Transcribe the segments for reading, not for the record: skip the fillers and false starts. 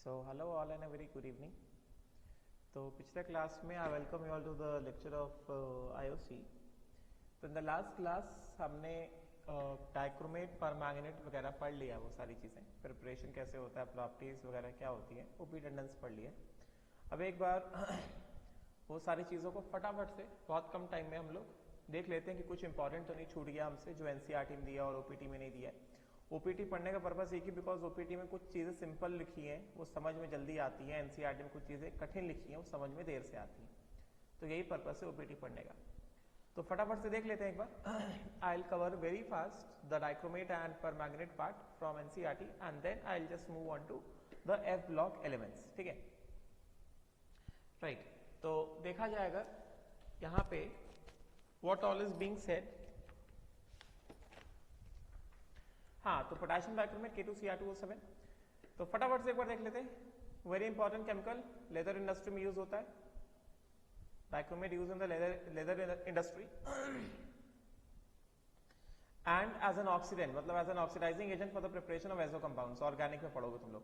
So hello all and a very good evening. तो पिछले class में I welcome you all to the lecture of IOC. तो in the last class हमने dichromate permanganate वगैरह पढ़ लिया, वो सारी चीज़ें प्रिपरेशन कैसे होता है, प्रॉपर्टीज वगैरह क्या होती है, ओपी टेंडेंस पढ़ लिया. अब एक बार वो सारी चीज़ों को फटाफट से बहुत कम टाइम में हम लोग देख लेते हैं कि कुछ इंपॉर्टेंट तो नहीं छूट गया हमसे जो एनसीईआरटी में दिया और ओपीटी में नहीं दिया है. ओपीटी पढ़ने का पर्पस एक ही, बिकॉज ओपीटी में कुछ चीज़ें सिंपल लिखी हैं वो समझ में जल्दी आती हैं, एनसीईआरटी में कुछ चीज़ें कठिन लिखी हैं वो समझ में देर से आती हैं. तो यही पर्पस है ओपीटी पढ़ने का. तो फटाफट से देख लेते हैं एक बार. I will cover very fast the dichromate and permanganate part from NCERT and then I will just move on to the f block elements. ठीक है, राइट. तो देखा जाएगा यहाँ पे what all is being said. हाँ, तो पोटेशियम डाइक्रोमेट K2Cr2O7. तो फटाफट से एक बार देख लेते हैं. Very important chemical, leather industry में यूज होता है. Dichromate use in the leather industry and as an oxidant, मतलब as an oxidising agent for the preparation of azo compounds. Organic में पढ़ोगे तुम लोग.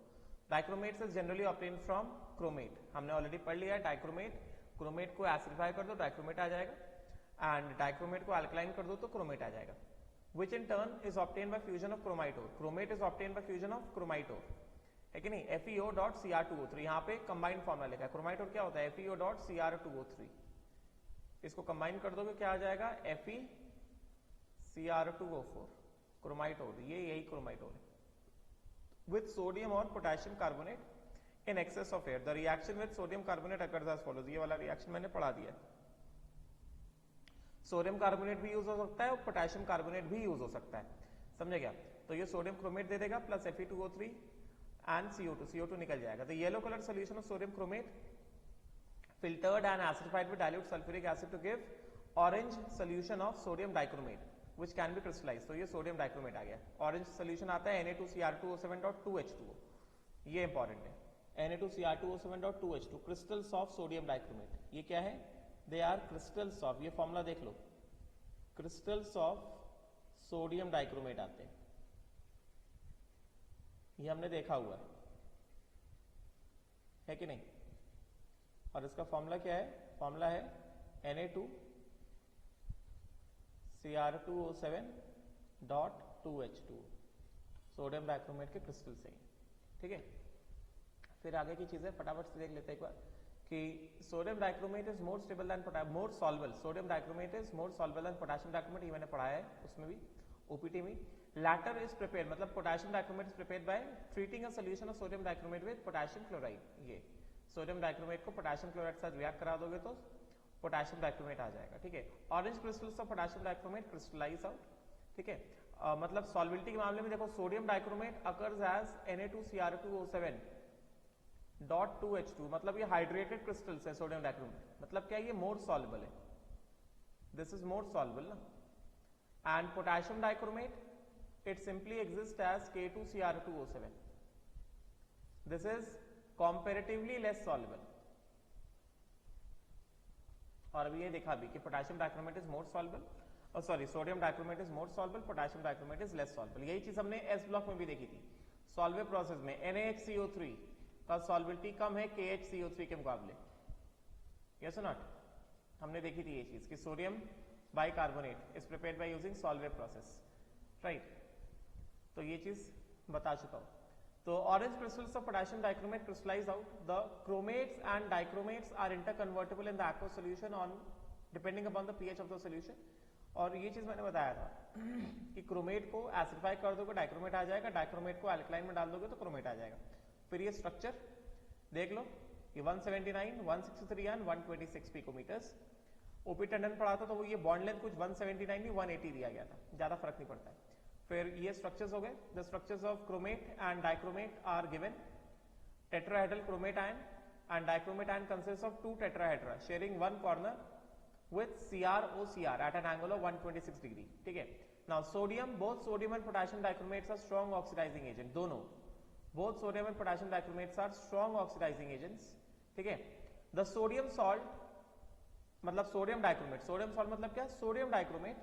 Dichromates is generally obtained from chromate. हमने already पढ़ लिया है डाइक्रोमेट. क्रोमेट को एसिडिफाई कर दो डाइक्रोमेट आ जाएगा, एंड डाइक्रोमेट को अल्कलाइन कर दो तो क्रोमेट आ जाएगा, which in turn is obtained by fusion of chromate ore. Chromate is obtained by fusion of chromate ore, है कि नहीं. FeO.Cr2O3 यहाँ पे कंबाइंड फॉर्मूला लिखा है. क्रोमाइट ओर क्या होता है? FeO.Cr2O3. इसको कंबाइन कर दोगे क्या आ जाएगा? FeCr2O4. क्रोमाइट ओर, ये यही क्रोमाइट ओर है. विथ सोडियम और potassium carbonate in excess of air. The reaction with sodium carbonate occurs as follows. ये वाला रिएक्शन मैंने पढ़ा दिया है. सोडियम कार्बोनेट भी यूज हो सकता है और पोटेशियम कार्बोनेट भी यूज हो सकता है. समझे क्या? तो ये सोडियम क्रोमेट दे देगा plus Fe2O3 and CO2. CO2 निकल जाएगा. The yellow colour solution of sodium chromate filtered and acidified with dilute sulphuric acid to give orange solution of sodium dichromate which can be crystallised. तो ये sodium dichromate आ गया. Orange solution आता है Na2Cr2O7.2H2O. ये important है. Na2Cr2O7.2H2 crystals of sodium dichromate. ये क्या है? दे आर क्रिस्टल्स ऑफ, ये फॉर्मूला देख लो, क्रिस्टल्स ऑफ सोडियम डाइक्रोमेट आते हैं. ये हमने देखा हुआ है कि नहीं. और इसका फॉर्मूला क्या है? फॉर्मूला है Na2Cr2O7.2H2. सोडियम डाइक्रोमेट के क्रिस्टल से ही. ठीक है, फिर आगे की चीजें फटाफट से देख लेते हैं एक बार कि sodium dichromate is more stable than more soluble. Sodium dichromate is more soluble than potassium dichromate. ये मैंने पढ़ाया है उसमें भी, ओपीटी में. लैटर इज प्रिपेयर्ड, मतलब potassium dichromate is prepared by treating a solution of sodium dichromate with potassium chloride. ये sodium dichromate को पोटेशियम क्लोराइड के साथ रिएक्ट करा दोगे तो पोटेशियम डाइक्रोमेट आ जाएगा. ठीक है. Orange crystals of potassium dichromate crystallise out. ठीक है, मतलब सॉल्युबिलिटी के मामले में देखो, sodium dichromate occurs as Na2Cr2O7.2H2, मतलब ये हाइड्रेटेड क्रिस्टल्स है सोडियम डाइक्रोमेट. मतलब क्या? ये मोर सॉल्युबल है. दिस इज मोर सॉल्युबल ना. And potassium dichromate it simply exist as K2Cr2O7. This is comparatively less soluble. और अभी ये देखा भी कि potassium dichromate is more soluble, और sorry sodium dichromate is more soluble, potassium dichromate is less soluble. यही चीज हमने एस ब्लॉक में भी देखी थी. सॉल्वे प्रोसेस में NaHCO3 का सॉल्युबिलिटी कम है KHCO3 के मुकाबले. यस और नॉट? हमने देखी थी ये चीज कि sodium bicarbonate is prepared by using Solvay process. Right, तो ये चीज बता चुका हूं. तो orange crystals of potassium dichromate crystallise out. The chromates and dichromates are interconvertible in the aqueous solution on depending upon the pH of the solution. और ये चीज मैंने बताया था कि क्रोमेट को एसिडिफाई कर दोगे डाइक्रोमेट आ जाएगा, डाइक्रोमेट को अल्कलाइन में डाल दोगे तो क्रोमेट आ जाएगा. फिर ये स्ट्रक्चर देख लो, ये 179, 163 एंड 126 पिकोमीटर्स. ओपी टंडन पढ़ा था तो वो ये बॉन्ड लेंथ कुछ 179 नहीं 180 दिया गया था, ज्यादा फर्क नहीं पड़ता है. फिर ये स्ट्रक्चर्स हो गए. The structures of chromate and dichromate are given. Tetrahedral chromate ion and dichromate ion consist of 2 tetrahedra sharing one corner with CrOCr at an angle of 126 degree. ठीक है. Now sodium, both sodium and potassium dichromates are strong oxidizing agent. दोनों, both sodium and potassium dichromates are strong oxidizing agents. ठीक है. The sodium salt, मतलब sodium dichromate. Sodium salt मतलब क्या? Sodium dichromate,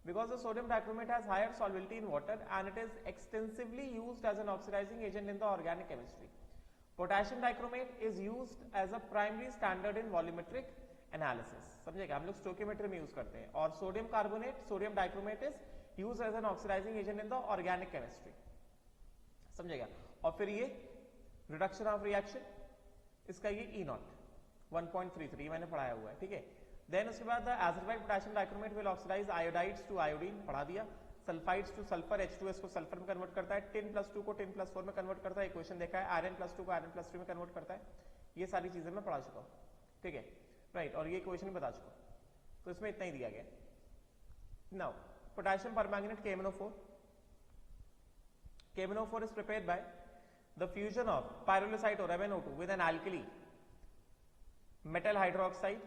because the sodium dichromate has higher solubility in water and it is extensively used as an oxidizing agent in the organic chemistry. Potassium dichromate is used as a primary standard in volumetric analysis, समझेगा, हम लोग stoichiometry में use करते हैं। और sodium carbonate, sodium dichromate is used as an oxidising agent in the organic chemistry, समझेगा। और फिर ये रिडक्शन ऑफ रिएक्शन, इसका ये E नॉट 1.33 मैंने पढ़ाया हुआ है, ठीक है। देन उसके बाद acidified potassium dichromate will oxidise iodides to iodine, पढ़ा दिया। सल्फाइड्स टू सल्फर, H2S को सल्फर में कन्वर्ट करता है, टिन प्लस 2 को टिन प्लस 4 में कन्वर्ट करता है, इक्वेशन देखा है। आयरन प्लस 2 को आयरन प्लस 3 में कन्वर्ट करता है। ये सारी चीजें मैं पढ़ा चुका हूँ, ठीक है, राइट। और ये इक्वेशन भी बता चुका हूँ, तो इसमें इतना ही दिया गया। Now potassium permanganate KMnO4, KMnO4 is prepared by the fusion of pyrolusite or MnO2 with an alkali metal hydroxide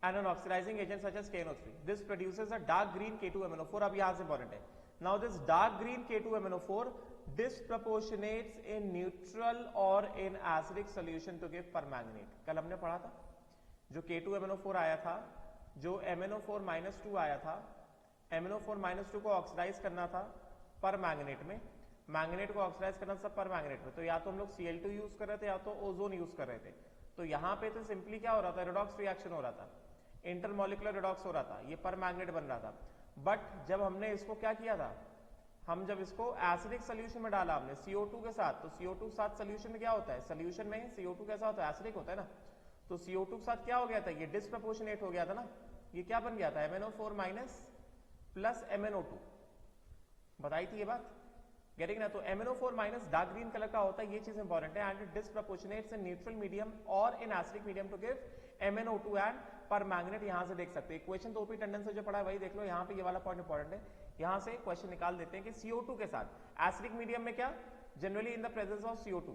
and an oxidizing agent such as KNO3. This produces a dark green K2MnO4. अब यहां से important है। Now this dark green K2MnO4 disproportionates in neutral or in acidic solution to give permanganate. कल हमने पढ़ा था जो K2MnO4 आया था, जो MnO4-2 आया था, MnO4-2 को ऑक्सीडाइज करना था परमैंगनेट में, मैंगनेट को ऑक्सीडाइज करना सब परमैंगनेट में, तो या तो हम लोग Cl2 यूज कर रहे थे या तो ओजोन यूज कर रहे थे। तो यहाँ पे तो सिंपली क्या हो रहा था, रिडॉक्स रिएक्शन हो रहा था, इंटरमोलिकुलर रिडॉक्स हो रहा था, ये परमैंगनेट बन रहा था। बट जब हमने इसको क्या किया था, हम जब इसको एसिडिक सोल्यूशन में डाला हमने CO2 के साथ, तो CO2 के साथ सोल्यूशन में क्या होता है, सोल्यूशन में CO2 कैसा होता है, एसिडिक होता है ना। तो CO2 के साथ क्या हो गया था, ये डिस्प्रपोर्शनेट हो गया था ना, ये क्या बन गया था, MnO4- प्लस MnO2, बताई थी ये बात, गेटिंग ना। तो MnO4- डार्क ग्रीन कलर का होता है, ये चीज इंपॉर्टेंट है। And it disproportionates in neutral medium और in acidic medium to give MnO2 and permanganate. यहां से देख सकते हैं इक्वेशन तो ओपी टंडन से जो पढ़ा है वही देख लो, यहाँ पे ये वाला पॉइंट इंपॉर्टेंट है। यहां से क्वेश्चन निकाल देते हैं कि CO2 के साथ एसिडिक मीडियम में क्या, generally in the presence of CO2,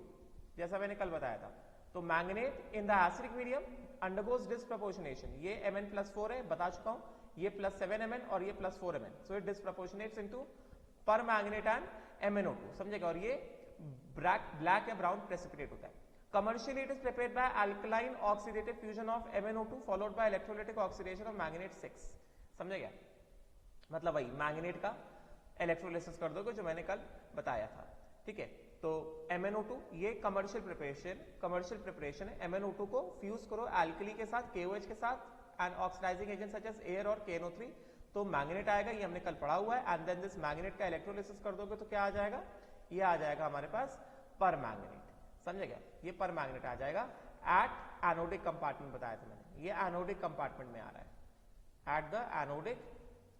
जैसा मैंने कल बताया था। तो manganate in the acidic medium undergoes disproportionation, ये Mn+4 है, बता चुका हूं, ये +7Mn और ये +4Mn, so it disproportionates into permanganate and MnO2, समझेगा। और ये ब्लैक या ब्राउन प्रेसिपिटेट होता है। Commercially, it is prepared by alkaline oxidative fusion of MnO2 followed by electrolytic oxidation of manganate 6, समझे क्या, मतलब वही मैंगनेट का इलेक्ट्रोलिसिस कर दोगे जो मैंने कल बताया था, ठीक है। तो MnO2 ये कमर्शियल प्रिपरेशन है। MnO2 को फ्यूज करो एल्कली के साथ, KOH के साथ, and oxidising agent such as air और KNO3, तो मैंगनेट आएगा, ये हमने कल पढ़ा हुआ है। एंड देन दिस मैंगनेट का इलेक्ट्रोलिसिस कर दोगे तो क्या आ जाएगा, ये आ जाएगा हमारे पास परमैंगनेट, समझेगा, ये परमैंगनेट आ जाएगा एट एनोडिक कंपार्टमेंट, बताया था मैंने, ये एनोडिक कंपार्टमेंट में आ रहा है, एट द एनोडिक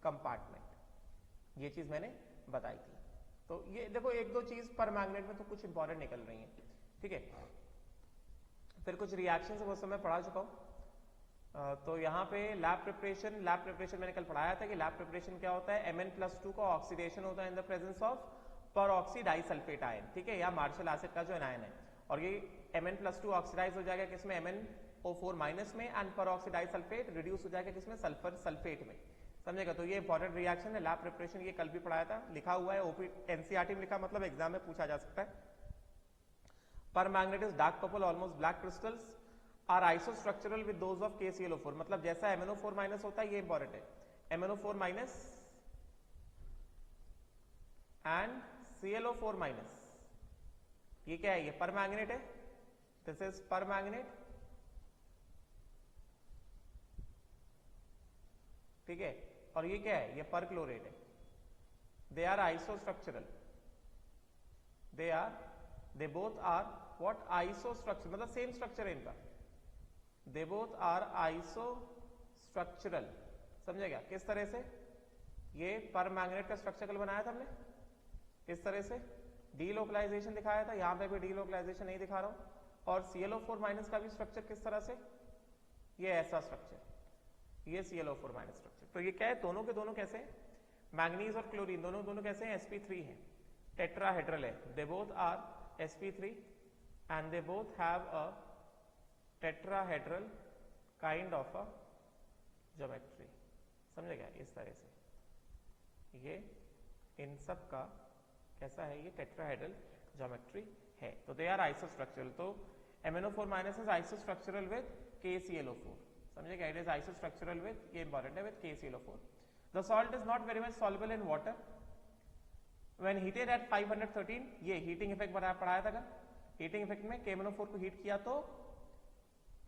कंपार्टमेंट, ये चीज मैंने बताई थी। तो ये देखो एक दो चीज परमैंगनेट में तो कुछ इंपॉर्टेंट निकल रही है, ठीक है। फिर कुछ रिएक्शन वो समय पढ़ा चुका हूं। तो यहाँ पे लैब प्रिपरेशन मैंने कल पढ़ाया था कि लैब प्रिपरेशन क्या होता है, Mn+2 का ऑक्सीडेशन होता है इन the presence of परऑक्सी disulphate ion, ठीक है, या मार्शल एसिड का जो एनायन है, और ये Mn+2 ऑक्सीडाइज हो जाएगा किसमें, MnO4- में, एंड परऑक्सी डाइसल्फेट रिड्यूस हो जाएगा किसमें, सल्फर सल्फेट में, समझेगा। तो ये इंपॉर्टेंट रिएक्शन है लैब प्रिपरेशन, ये कल भी पढ़ाया था, लिखा हुआ है ओपी एनसीईआरटी में लिखा, मतलब एग्जाम में पूछा जा सकता है। Permanganate is dark purple almost black crystals are isostructural with those of KClO4, मतलब जैसा MnO4- होता है, ये इंपॉर्टेंट है, MnO4- एंड ClO4-, ये क्या है, ये परमैंगनेट है, दिस इज परमैंगनेट, ठीक है। और ये क्या है, ये परक्लोरेट है, they are isostructural, they both are what, isostructure, मतलब सेम स्ट्रक्चर है इनका, दे बोथ आर आइसोस्ट्रक्चरल, समझेगा। किस तरह से, ये परमैंगनेट का स्ट्रक्चर कल बनाया था हमने, किस तरह से, डीलोकलाइजेशन दिखाया था, यहां पे भी डीलोकलाइजेशन नहीं दिखा रहा हूं। और ClO4- का भी स्ट्रक्चर किस तरह से, ये ऐसा स्ट्रक्चर, ये ClO4- स्ट्रक्चर। तो ये क्या है, दोनों के दोनों कैसे, मैंगनीज और क्लोरीन दोनों कैसे हैं, sp3 है, टेट्राहेड्रल है, they both are sp3 and they both have a tetrahedral kind of a geometry, समझेगा। इस तरह से ये इन सब का कैसा है, ये टेट्राहेड्रल ज्योमेट्री है, तो दे आर आइसोस्ट्रक्चरल। तो MnO4- is isostructural with KClO4, समझेगा, इट इज आइसोस्ट्रक्चरल विद, ये इंपॉर्टेंट है, with KClO4। The salt is not very much soluble in water when heated at 513, ये हीटिंग इफेक्ट पढ़ाया था, हीटिंग इफेक्ट में KMnO4 को हीट किया तो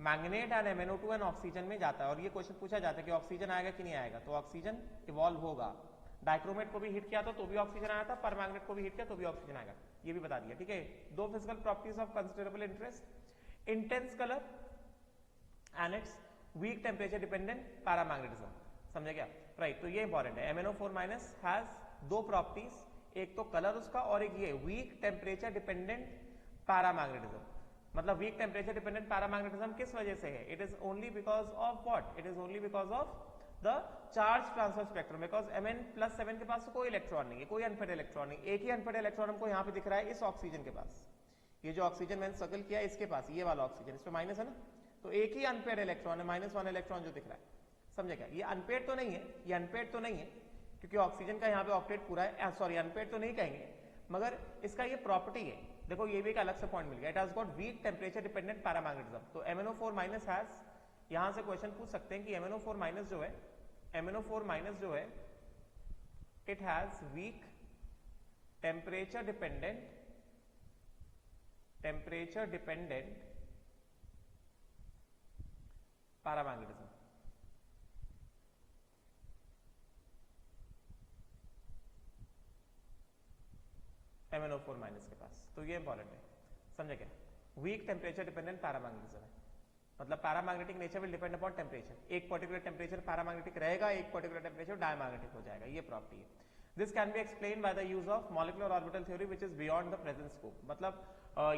magnet and MnO2 and oxygen में जाता है। और ये क्वेश्चन पूछा जाता है कि ऑक्सीजन आएगा कि नहीं आएगा, तो ऑक्सीजन इवॉल्व होगा। डाइक्रोमेट को भी हीट किया तो भी ऑक्सीजन आया था, पर मैग्नेट को भी हीट किया तो भी ऑक्सीजन आएगा, ये भी बता दिया। ठीक है, दो physical properties of considerable interest, intense colour and its weak temperature dependent paramagnetism. समझे क्या? राइट, तो ये इंपॉर्टेंट है। MnO4 माइनस हैज दो प्रॉपर्टीज, एक तो कलर उसका और एक ये वीक टेम्परेचर डिपेंडेंट पैरामैग्नेटिज्म। मतलब वीक टेम्परेचर डिपेंडेंट पैरामैग्नेटिज्म किस वजह से है? It is only because of what? It is only because of the charge transfer spectrum, because Mn+7 के पास कोई इलेक्ट्रॉन नहीं है, कोई अनपेड इलेक्ट्रॉन नहीं। एक ही अनपेड इलेक्ट्रॉन हमको यहाँ पे दिख रहा है इस ऑक्सीजन के पास, ये जो ऑक्सीजन मैंने सर्कल किया इसके पास, ये वाला ऑक्सीजन, इस पे माइनस है ना, तो एक ही अनपेड इलेक्ट्रॉन है, -1 इलेक्ट्रॉन जो दिख रहा है। समझे क्या? ये अनपेड तो नहीं है, ये अनपेड तो नहीं है क्योंकि ऑक्सीजन का यहाँ पे ऑक्टेट पूरा है, सॉरी अनपेड तो नहीं कहेंगे, मगर इसका ये प्रॉपर्टी है। देखो ये भी एक अलग से पॉइंट मिल गया, it has got weak temperature dependent paramagnetism. तो MnO4 माइनस हैज, यहां से क्वेश्चन पूछ सकते हैं कि MnO4 माइनस जो है, MnO4 माइनस जो है it has week temperature dependent paramagnetism. MnO4 minus के पास, तो ये इंपॉर्टेंट है। समझे क्या? वीक टेम्परेचर डिपेंडेंट पैरामैग्नेटिज्म है, मतलब paramagnetic nature will depend upon temperature. एक पर्टिकुलर टेम्परेचर पैरामैग्नेटिक रहेगा, एक पर्टिकुलर टेम्परेचर डायमैग्नेटिक हो जाएगा, ये प्रॉपर्टी है। This can be explain by the use of molecular orbital theory which is beyond the present scope. मतलब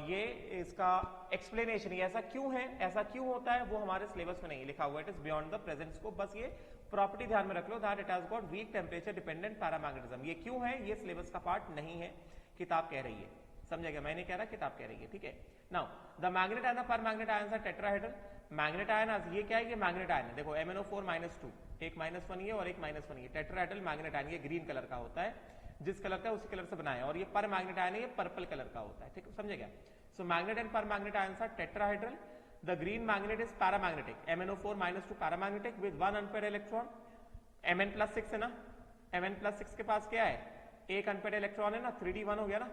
ये इसका एक्सप्लेनेशन है, ऐसा क्यों है, ऐसा क्यों होता है, वो हमारे सिलेबस में नहीं लिखा हुआ, it is beyond the present scope. बस ये प्रॉपर्टी ध्यान में रख लो, that it has got weak temperature dependent paramagnetism. ये क्यों है, ये सिलेबस का पार्ट नहीं है, किताब कह रही है। समझेगा? मैं नहीं कह रहा, किताब कह रही है। ठीक है, now the manganate and the permanganate ions are tetrahedral. Manganate ion, ये क्या है? ये मैग्नेट आयन है। देखो MnO4 -2, एक -1 ये और एक -1 ये, टेट्राहेड्रल मैग्नेट आयन, ये ग्रीन कलर का होता है, जिस कलर का उसी कलर से बनाया है। और ये परमैग्नेट आयन है, ये पर्पल कलर का होता है। ठीक है, समझेगा? So manganate and permanganate ions are tetrahedral. The green manganate is paramagnetic, MnO4 -2 paramagnetic with 1 unpaired electron. Mn+6 है ना, Mn+6 के पास क्या है? एक अनपेड इलेक्ट्रॉन है ना, 3d1 हो गया ना।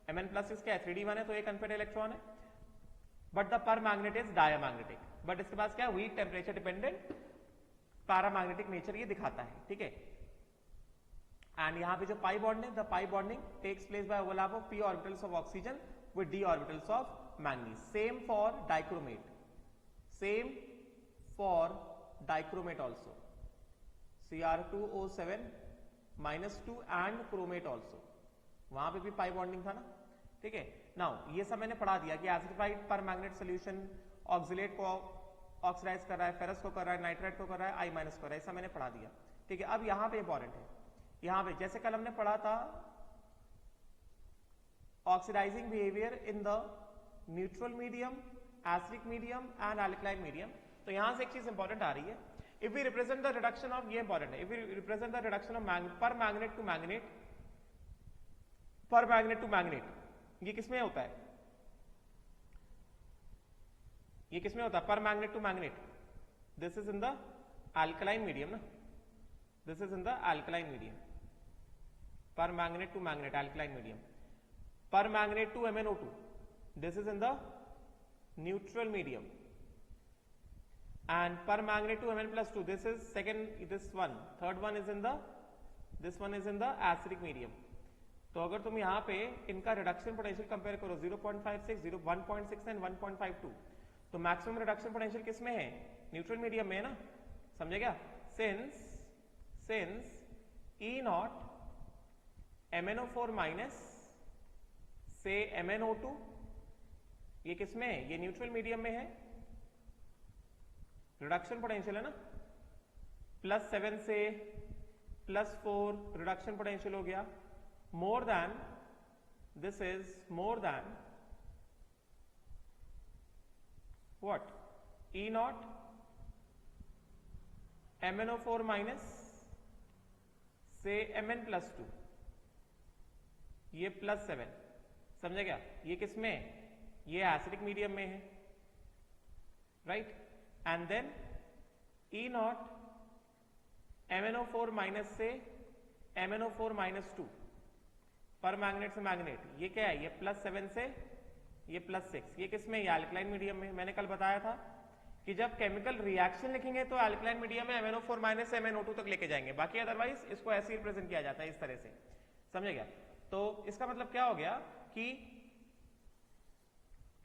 Mn+6 क्या है? 3d1 है, तो एक अनपेड इलेक्ट्रॉन है। But the permanganate is diamagnetic, but इसके पास क्या है? Weak temperature dependent paramagnetic nature ये दिखाता है। ठीक है, एंड यहाँ पे जो पाई बॉन्ड है, the pi bonding takes place by overlap of p orbitals of oxygen with d orbitals of manganese. Same for dichromate, same for dichromate also, Cr2O7 -2 and chromate also, वहां पे भी pi bonding था ना। ठीक है, now ये सब मैंने पढ़ा दिया कि एसिडिफाइड परमैग्नेट सॉल्यूशन ऑक्सिलेट को ऑक्सीडाइज कर रहा है, फेरस को कर रहा है, नाइट्राइट को कर रहा है, I- को कर रहा है, ऐसा मैंने पढ़ा दिया। ठीक है, अब यहां पे इंपॉर्टेंट है, यहां पे जैसे कल हमने पढ़ा था oxidising behaviour in the neutral medium, acidic medium and alkaline medium, तो यहां से एक चीज इंपॉर्टेंट आ रही है। If we represent the reduction of, ये इंपॉर्टेंट है, if we represent the reduction of permanganate to manganate, permanganate to manganate, ये किसमें होता है? ये किसमें होता है? Permanganate to manganate, this is in the alkaline medium ना, this is in the alkaline medium, permanganate to manganate alkaline medium. Permanganate to MnO2, this is in the neutral medium, and permanganate to Mn+2, this is second, this one, third one is in the, this one is in the acidic medium। तो अगर तुम यहाँ पे इनका reduction potential compare करो 0.56, 1.6 and 1.52, तो maximum reduction potential किसमें है? न्यूट्रल मीडियम में है ना। समझे क्या? सिंस E0 MnO4 माइनस से MnO2, ये किसमें है? ये न्यूट्रल मीडियम में है, रिडक्शन पोटेंशियल है ना, +7 से +4 रिडक्शन पोटेंशियल हो गया, more than, this is more than what? E0 MnO4 minus से Mn+2, ये +7, समझे क्या? ये किसमें है? ये एसिडिक मीडियम में है, right. And then E0 MnO4 minus से MnO4 -2, पर मैग्नेट से मैग्नेट, ये क्या है? ये +7 से ये +6, ये किस में, ये अल्कलाइन मीडियम में। मैंने कल बताया था कि जब केमिकल रिएक्शन लिखेंगे तो अल्कलाइन मीडियम में MnO4 माइनस MnO2 तक लेके जाएंगे, बाकी अदरवाइज इसको ऐसे ही रिप्रेजेंट किया जाता है इस तरह से, समझे क्या। तो इसका मतलब क्या हो गया कि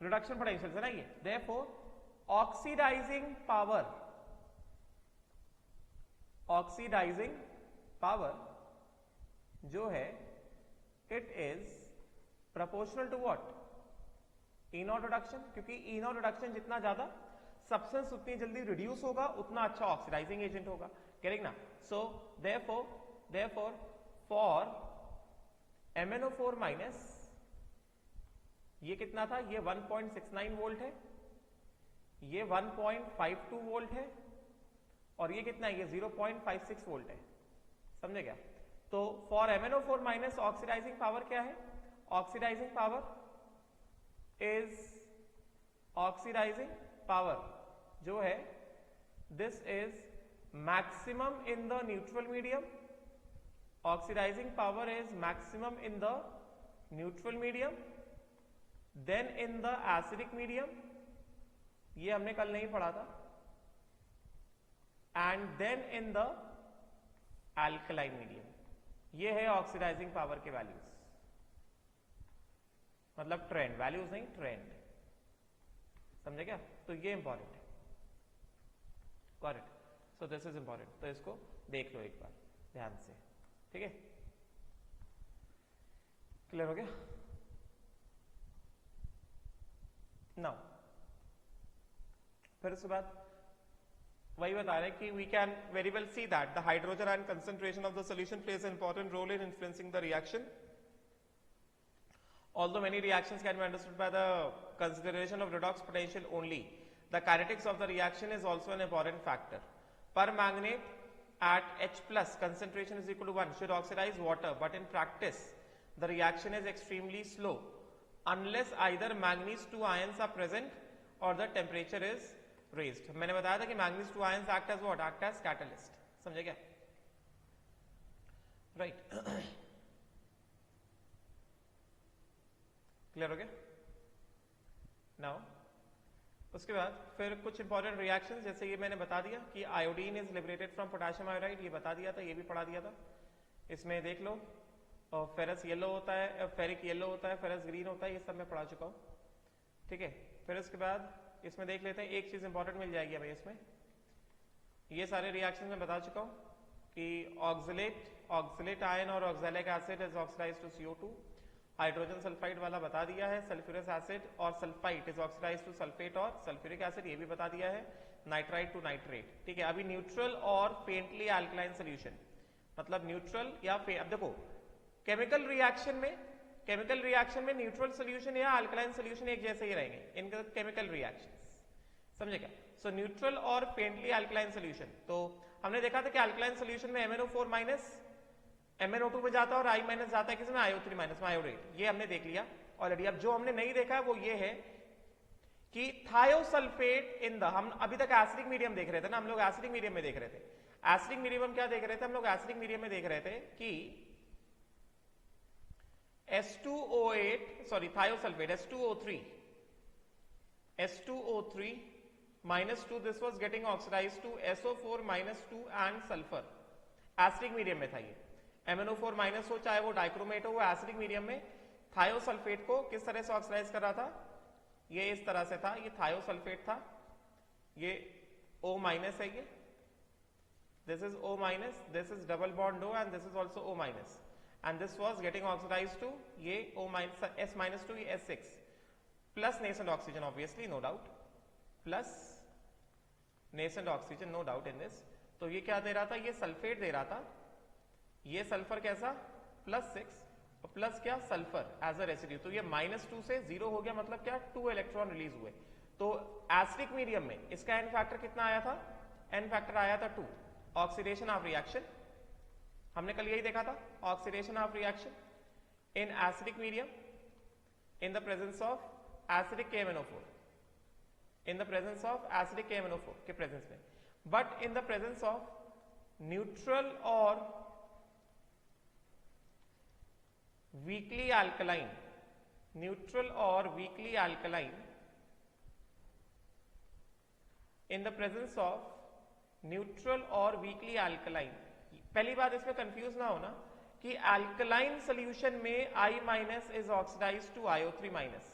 रिडक्शन पोटेंशियल है ना ये, देयरफॉर ऑक्सीडाइजिंग पावर जो है it is proportional to what, E0 reduction, क्योंकि E0 रिडक्शन जितना ज्यादा सब्सटेंस उतनी जल्दी रिड्यूस होगा उतना अच्छा ऑक्सीडाइजिंग एजेंट होगा, करेक्ट ना। So therefore for MnO4 minus ये कितना था, ये 1.69 वोल्ट है, ये 1.52 वोल्ट है, और ये कितना है, ये 0.56 वोल्ट है, समझे क्या। तो for MnO4 minus oxidising power क्या है, ऑक्सीडाइजिंग पावर जो है this is maximum in the neutral medium, oxidising power is maximum in the neutral medium, then in the acidic medium, ये हमने कल नहीं पढ़ा था, and then in the alkaline medium. ये है ऑक्सीडाइजिंग पावर के वैल्यूज, मतलब ट्रेंड, वैल्यूज नहीं ट्रेंड, समझे क्या। तो ये इंपॉर्टेंट है, got it. So this is important, तो इसको देख लो एक बार ध्यान से, ठीक है, क्लियर हो गया। नाउ फिर उसके बाद वही बता रहे हैं कि we can very well see that the hydrogen ion concentration of the solution plays an important role in influencing the reaction. Although many reactions can be understood by the consideration of redox potential only, the kinetics of the reaction is also an important factor. Permanganate at H plus concentration is equal to 1 should oxidize water, but in practice the reaction is extremely slow unless either manganese 2 ions are present or the temperature is raised. मैंने बताया था कि manganese 2 ions act as what? Act as catalyst. समझे क्या? Right. Clear हो गया। Now उसके बाद फिर कुछ इंपॉर्टेंट रिएक्शंस, जैसे ये मैंने बता दिया कि iodine is liberated from potassium iodide, ये बता दिया था, ये भी पढ़ा दिया था। इसमें देख लो, और फेरस येलो होता है, फेरिक येलो होता है, फेरस ग्रीन होता है, ये सब मैं पढ़ा चुका हूँ, ठीक है। फिर उसके बाद इसमें देख लेते हैं, एक चीज इंपॉर्टेंट मिल जाएगी हमें इसमें, ये सारे रिएक्शन मैं बता चुका हूँ कि ऑक्सलेट आयन और oxalic acid is oxidised to CO2, hydrogen sulphide वाला बता दिया है, सल्फ्यूरिक एसिड और sulphite is oxidised to sulphate और सल्फ्यूरिक एसिड, ये भी बता दिया है, नाइट्राइट टू नाइट्रेट, ठीक है। अभी न्यूट्रल और फेंटली अल्कलाइन सॉल्यूशन, मतलब न्यूट्रल या अब देखो केमिकल रिएक्शन में न्यूट्रल सॉल्यूशन या अल्कलाइन सॉल्यूशन एक जैसे ही रहेंगे इनके केमिकल रिएक्शंस, समझे क्या। सो न्यूट्रल और फेंटली अल्कलाइन सॉल्यूशन, तो हमने देखा था कि अल्कलाइन सॉल्यूशन में MnO4 माइनस MnO2 पे जाता है और I माइनस जाता है किसमें, IO3 माइनस आयोडेट, ये हमने देख लिया ऑलरेडी। अब जो हमने नहीं देखा है वो ये है कि थायोसल्फेट इन द, हम अभी तक एसिडिक मीडियम देख रहे थे ना, हम लोग एसिडिक मीडियम में देख रहे थे। एसिडिक मीडियम क्या देख रहे थे हम लोग, एसिडिक मीडियम में देख रहे थे कि thiosulphate S2O3 minus 2, this was getting oxidized to SO4 minus 2 and sulfur, acidic medium में था ये। MnO4 माइनस हो चाहे वो डाइक्रोमेट हो, वो एसिडिक मीडियम में थायोसल्फेट को किस तरह से ऑक्सीडाइज कर रहा था, ये इस तरह से था, ये थायोसल्फेट था, ये O माइनस है, ये this is O minus, this is double bond O and this is also O minus, and this was getting oxidised to ये O minus S minus to ये S6 plus nascent oxygen, obviously no doubt, plus nascent oxygen no doubt in this. तो ये क्या दे रहा था, ये sulphate दे रहा था, ये सल्फर कैसा +6 और प्लस क्या सल्फर एज अ रेसिड्यू, तो ये -2 से 0 हो गया, मतलब क्या 2 इलेक्ट्रॉन रिलीज हुए। तो एसिडिक मीडियम में इसका एन फैक्टर कितना आया था, एन फैक्टर आया था 2। ऑक्सीडेशन ऑफ रिएक्शन हमने कल यही देखा था, oxidation of reaction in acidic medium in the presence of acidic KMnO4, in the presence of acidic KMnO4 के प्रेजेंस में, but in the presence of neutral और वीकली अल्कलाइन न्यूट्रल और weakly alkaline in the presence of neutral और weakly alkaline. पहली बात इसमें confuse ना होना कि अल्कलाइन सॉल्यूशन में I minus is oxidised to IO3 minus.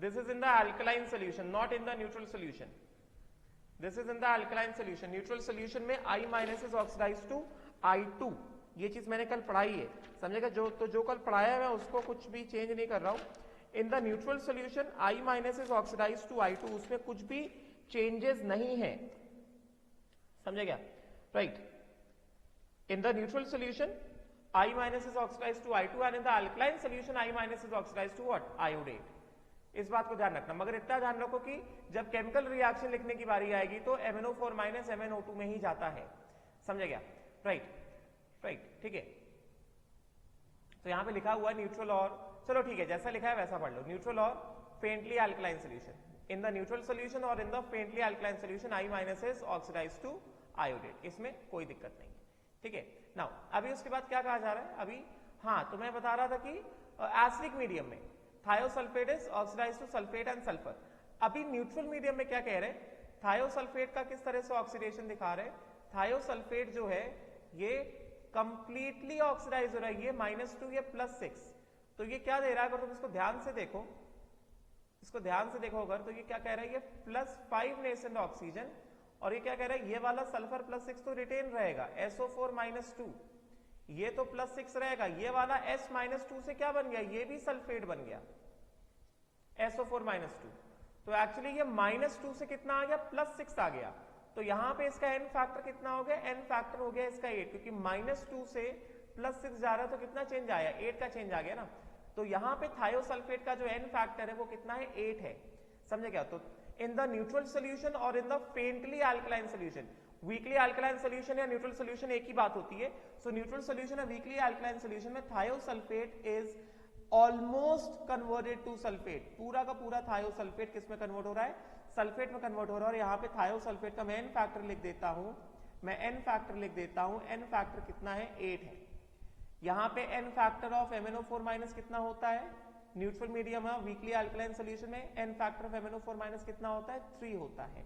This is in the alkaline solution, not in the neutral solution. This is in the alkaline solution. Neutral solution में I minus is oxidised to I2। ये चीज मैंने कल पढ़ाई है, समझेगा। जो कल पढ़ाया है मैं उसको कुछ भी चेंज नहीं कर रहा हूं। In the neutral solution I minus is oxidised to I2, उसमें कुछ भी चेंजेस नहीं है, समझे क्या? Right. In the neutral solution, I minus is oxidized to I2 and in the alkaline solution, I minus is oxidized to what? Iodate. इस बात को ध्यान रखना। मगर इतना ध्यान रखो कि जब केमिकल रिएक्शन लिखने की बारी आएगी तो MnO4 माइनस MnO2 में ही जाता है, समझे क्या? राइट, ठीक है। तो यहाँ पे लिखा हुआ है न्यूट्रल और, चलो ठीक है, जैसा लिखा है वैसा पढ़ लो। न्यूट्रल और faintly alkaline solution. In the neutral solution और in the faintly alkaline solution I minus is oxidised to iodate. इसमें कोई दिक्कत नहीं, ठीक है। नाउ अभी उसके बाद क्या कहा जा रहा है अभी? हाँ, तो मैं बता रहा था कि एसिडिक मीडियम में thiosulphate is oxidised to sulphate and sulphur. अभी न्यूट्रल मीडियम में क्या कह रहे हैं? थायोसल्फेट का किस तरह से ऑक्सीडेशन दिखा रहे हैं? थायोसल्फेट जो है ये कंप्लीटली ऑक्सीडाइज हो रहा है, ये -2 ये +6। तो ये क्या दे रहा है? अगर तुम इसको ध्यान से देखो, अगर तो ये क्या कह रहा है? ये +5 नेसेंट ऑक्सीजन, और ये क्या कह रहा है? ये वाला सल्फर +6 तो रिटेन रहेगा, SO4 -2, ये तो +6 रहेगा। ये वाला S -2 से क्या बन गया? ये भी सल्फेट बन गया, SO4 -2। तो एक्चुअली ये -2 से कितना आ गया? +6 आ गया। तो यहां पे इसका n फैक्टर कितना हो गया? n फैक्टर हो गया इसका 8, क्योंकि -2 से +6 जा रहा है तो कितना चेंज आया? 8 का चेंज आ गया ना। तो यहां पे थायोसल्फेट का जो n फैक्टर है वो कितना है? 8 है, समझे क्या? तो इन द न्यूट्रल सोल्यूशन और in the faintly alkaline solution, weekly alkaline solution या न्यूट्रल सोल्यूशन एक ही बात होती है। सो न्यूट्रल सोल्यूशन और वीकली अल्कलाइन सोल्यूशन में thiosulphate is almost converted to sulphate. पूरा का पूरा थायोसल्फेट किस में कन्वर्ट हो रहा है? सल्फेट में कन्वर्ट हो रहा है। और यहाँ पे थायोसल्फेट का मैं n फैक्टर लिख देता हूं, n फैक्टर कितना है? 8 है। यहाँ पे n factor of MnO4 minus कितना होता है? न्यूट्रल मीडियम है, वीकली अल्कलाइन सोल्यूशन में n factor of MnO4 minus कितना होता है? 3 होता है।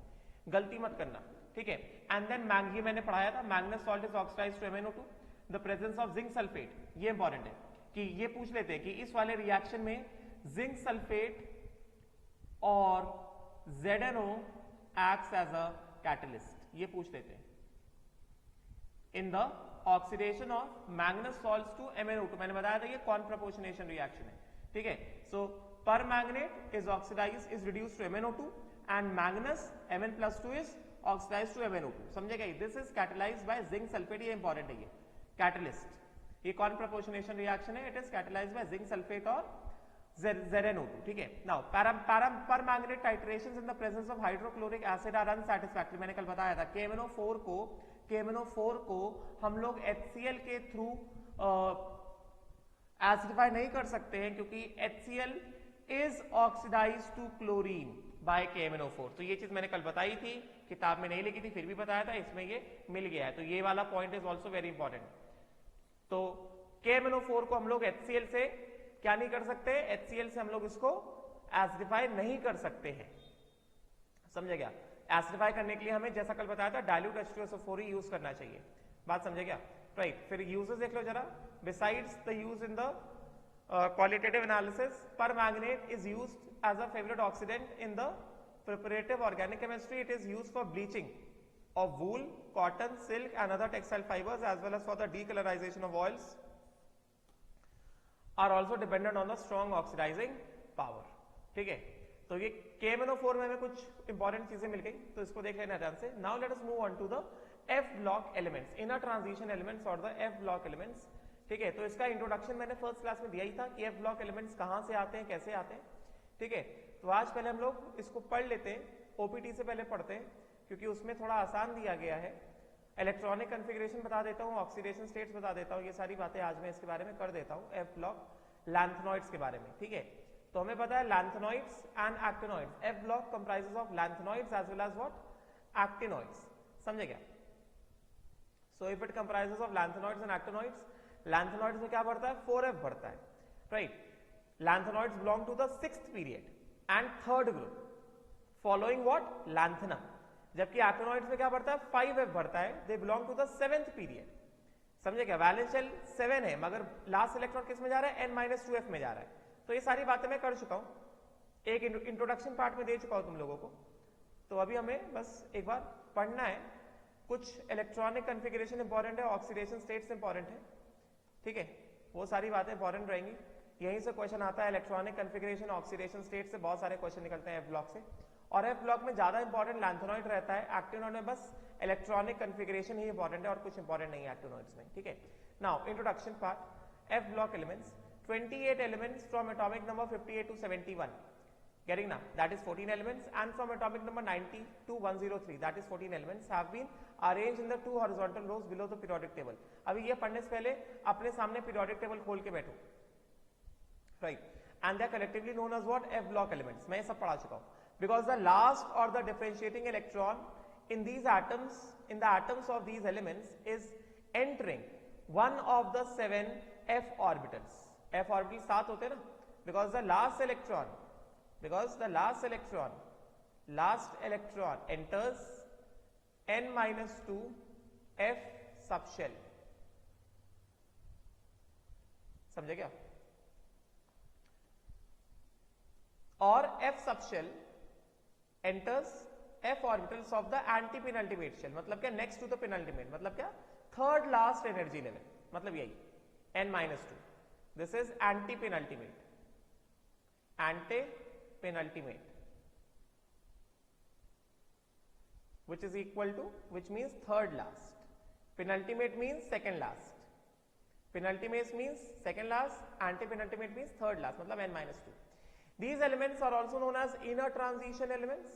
गलती मत करना, ठीक है। एंड देन ये मैंने पढ़ाया था, manganous salt is oxidised to MnO2, the presence of zinc sulphate. ये इंपॉर्टेंट है कि ये पूछ लेते हैं कि इस वाले रिएक्शन में जिंक सल्फेट और ZNO acts as a catalyst, ये पूछ लेते हैं। In the oxidation of manganous salts to MnO2, मैंने बताया था ये कॉन्प्रपोर्शनेशन रिएक्शन है, ठीक है। So permanganate is oxidised is reduced to MnO2 and manganous Mn+2 is oxidised to MnO2, समझेगा? This is catalysed by zinc sulphate, ये important है, ये कैटलिस्ट, ये कॉन्प्रपोर्शनेशन रिएक्शन है, it is catalysed by zinc sulphate और ZNO2, ठीक है। Now permanganate titrations in the presence of hydrochloric acid are unsatisfactory. मैंने कल बताया था KMnO4 को हम लोग HCl के थ्रू एसिडिफाई नहीं कर सकते हैं, क्योंकि HCl is oxidised to chlorine by KMnO4। तो ये चीज मैंने कल बताई थी, किताब में नहीं लिखी थी, फिर भी बताया था, इसमें ये मिल गया है। तो ये वाला point is also very important. तो KMnO4 को हम लोग HCl से क्या नहीं कर सकते? HCl से हम लोग इसको एसिडिफाई नहीं कर सकते हैं, समझे क्या? एसिडिफाई करने के लिए हमें, जैसा कल बताया था, डाइल्यूट H2SO4 ही यूज करना चाहिए, बात समझे क्या? राइट। फिर यूजेस देख लो जरा। Besides the use in the qualitative analysis, permanganate is used as a favourite oxidant in the preparative organic chemistry. It is used for bleaching of wool, cotton, silk and other textile fibers, as well as for the decolorization of oils, are also dependent on the strong oxidizing power, ठीक है। तो ये KMnO4 में हमें कुछ important चीजें मिल गई, तो इसको देख लेना ध्यान से। Now let us move on to the F block elements, inner transition elements और the F block elements, ठीक है। तो इसका इंट्रोडक्शन मैंने फर्स्ट क्लास में दिया ही था कि F block elements कहां से आते हैं, कैसे आते हैं, ठीक है। तो आज पहले हम लोग इसको पढ़ लेते हैं, OPT से पहले पढ़ते हैं, क्योंकि उसमें थोड़ा आसान दिया गया है। इलेक्ट्रॉनिक कॉन्फ़िगरेशन बता देता हूँ, ऑक्सीडेशन स्टेट्स बता देता हूँ, ये सारी बातें आज मैं इसके बारे में कर देता हूँ, F ब्लॉक लैंथेनॉइड्स के बारे में, ठीक है। तो हमें पता है lanthanoids and actinoids. F block comprises of lanthanoids as well as what? Actinoids, समझे क्या? So if it comprises of lanthanoids and actinoids, lanthanoids में क्या बढ़ता है? 4F बढ़ता है, right. Lanthanoids belong to the 6th period and 3rd group following what, lanthanum. जबकि actinoids में क्या बढ़ता है, 5f बढ़ता है, they belong to the 7th period. समझे क्या, वैलेंस शेल 7 है मगर लास्ट इलेक्ट्रॉन किस में जा रहा है, n-2f में जा रहा है। तो ये सारी बातें मैं कर चुका हूं, एक इंट्रोडक्शन पार्ट में दे चुका हूं तुम लोगों को। तो अभी हमें बस एक बार पढ़ना है, कुछ इलेक्ट्रॉनिक कन्फिगरेशन इंपॉर्टेंट है, ऑक्सीडेशन स्टेट्स इंपॉर्टेंट है, ठीक है, वो सारी बातें इंपॉर्टेंट रहेंगी। यहीं से क्वेश्चन आता है, इलेक्ट्रॉनिक कन्फिगरेशन ऑक्सीडेशन स्टेट से बहुत सारे क्वेश्चन निकलते हैं एफ ब्लॉक से, और एफ ब्लॉक में ज्यादा इंपॉर्टेंट लैंथेनॉइड रहता है, एक्टिनॉइड में बस इलेक्ट्रॉनिक कन्फिगरेशन ही इंपॉर्टेंट है और कुछ इंपॉर्टेंट नहीं है एक्टिनॉइड्स में, ठीक है। Now introduction part, F block elements, 28 elements from atomic number 58 to 71, getting now, that is 14 elements, and from atomic number 90 to 103, that is 14 elements have been arranged in the 2 horizontal rows below the periodic table। अभी ये पढ़ने से पहले अपने सामने periodic table खोल के बैठो, right, and they are collectively known as what, F block elements। मैं ये सब पढ़ा चुका हूँ, because the last or the differentiating electron in these atoms, in the atoms of these elements is entering one of the 7 f orbitals। f orbital 7 होते हैं ना, because the last electron enters n-2 f subshell। समझे क्या, और f subshell enters f orbitals of the anti-penultimate shell। मतलब क्या, next to the penultimate, मतलब क्या, third last energy level, मतलब यही n-2। This is anti-penultimate, which is equal to, which means third last, penultimate means second last, penultimate means second last, anti-penultimate means third last, मतलब n-2। These elements are also known as inner transition elements,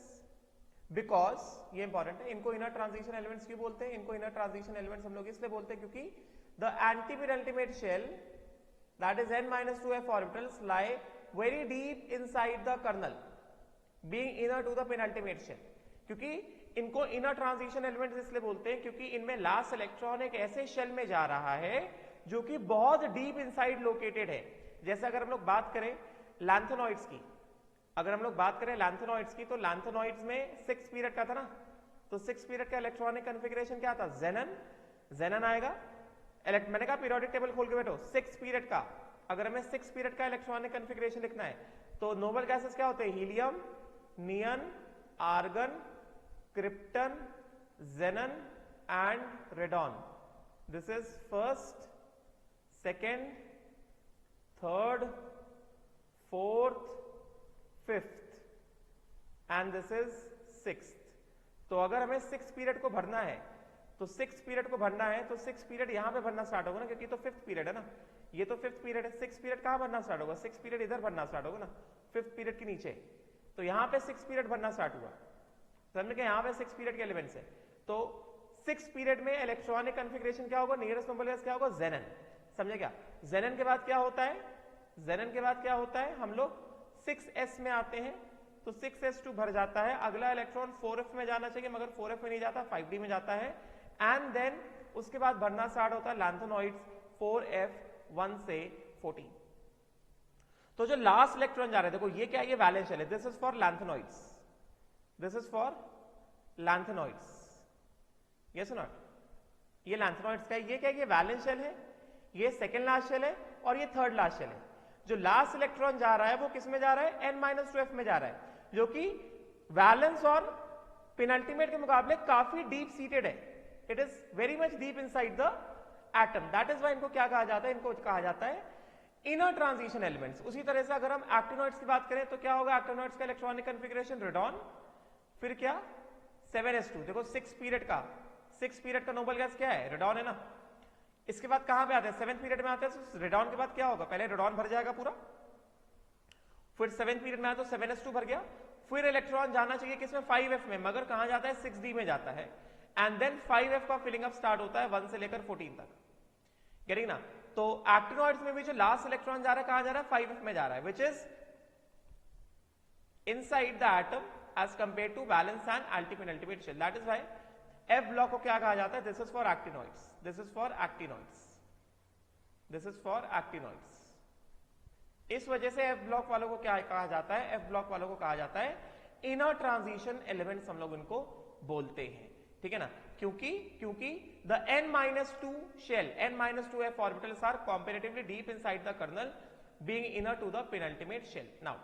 because ये important है, इनको inner transition elements क्यों बोलते हैं, इनको inner transition elements हम लोग इसलिए बोलते हैं क्योंकि the anti-penultimate shell, that is n-2f orbitals, lie very deep inside the kernel, being inner to the penultimate shell। क्योंकि इनको inner transition elements इसलिए बोलते हैं क्योंकि इनमें लास्ट इलेक्ट्रॉन एक ऐसे शेल में जा रहा है जो कि बहुत डीप इनसाइड लोकेटेड है। जैसे अगर हम लोग बात करें लैंथेनॉइड्स की, तो लैंथेनॉइड्स में 6 पीरियड का था ना, तो 6 पीरियड का इलेक्ट्रॉनिक कन्फिगरेशन क्या था, जेनन आएगा। मैंने कहा पीरियोडिक टेबल खोल के बैठो, 6 पीरियड का, अगर हमें 6 पीरियड का इलेक्ट्रॉनिक कन्फिगरेशन लिखना है तो नोबल गैसेस क्या होते हैं, helium, neon, argon, krypton, xenon and radon. This is first, second, third, fourth, fifth and this is sixth. तो अगर हमें 6 पीरियड को भरना है तो 6 पीरियड को भरना है तो 6 पीरियड यहां पे भरना स्टार्ट होगा ना, क्योंकि तो 5th पीरियड है ना, ये तो 5th पीरियड है। 6 पीरियड कहां भरना स्टार्ट होगा, 6 पीरियड इधर भरना स्टार्ट होगा ना, 5th पीरियड के नीचे, तो यहां पे 6 पीरियड भरना स्टार्ट हुआ। समझ में, यहां पे 6 पीरियड के एलिमेंट्स है, तो 6 पीरियड में इलेक्ट्रॉनिक कन्फिगरेशन क्या होगा, नियरेस्ट नोबल गैस क्या होगा, जेनन। समझे क्या, जेनन के बाद क्या होता है, हम लोग 6s में आते हैं, तो 6s2 भर जाता है, अगला इलेक्ट्रॉन 4f में जाना चाहिए मगर 4f में नहीं जाता, 5d में जाता है, एंड देन उसके बाद भरना स्टार्ट होता है लैंथेनॉइड्स 4f1 से 14। तो जो लास्ट इलेक्ट्रॉन जा रहे हैं, देखो ये क्या है, ये वैलेंस शेल है, this is for lanthanoids, yes और नॉट, ये लैंथेनॉइड्स का है, ये क्या है, ये वैलेंस शेल है, ये सेकेंड लास्ट शेल है और ये थर्ड लास्ट शेल है। जो लास्ट इलेक्ट्रॉन जा रहा है वो किस में जा रहा है, n-2f में जा रहा है, जो कि वैलेंस और पेनल्टीमेट के मुकाबले काफी डीप सीटेड है, it is very much deep inside the atom, that is why इनको क्या कहा जाता है, इनको कहा जाता है इनर ट्रांजिशन एलिमेंट्स। उसी तरह से अगर हम एक्टिनॉइड्स की बात करें तो क्या होगा, एक्टिनॉइड्स का इलेक्ट्रॉनिक कन्फिगरेशन रेडॉन, फिर क्या 7s2, देखो 6 पीरियड का नोबल गैस क्या है, रेडॉन है ना। इसके बाद कहां पे आते हैं, 7th पीरियड में आते हैं, तो रेडॉन के बाद क्या होगा, पहले रेडॉन भर जाएगा पूरा, फिर 7th पीरियड में आया तो 7s2 भर गया, फिर इलेक्ट्रॉन जाना चाहिए किसमें, 5f में, मगर कहां जाता है, 6d में जाता है, एंड देन 5f का फिलिंग अप स्टार्ट होता है 1 से लेकर 14 तक, गेटिंग ना। तो एक्टिनॉइड्स में भी जो लास्ट इलेक्ट्रॉन जा रहा है, कहां जा रहा है, 5f में जा रहा है, which is inside the atom as compare to valence and antepenultimate shell, that is why F block को क्या कहा जाता है, दिस इज फॉर एक्टिनॉइड्स, इस वजह से एफ ब्लॉक वालों को क्या कहा जाता है, एफ ब्लॉक वालों को कहा जाता है इनर ट्रांजिशन एलिमेंट्स, हम लोग इनको बोलते हैं, ठीक है ना। क्योंकि the n-2 shell, n-2 f orbitals are comparatively deep inside the kernel being inner to the penultimate shell. Now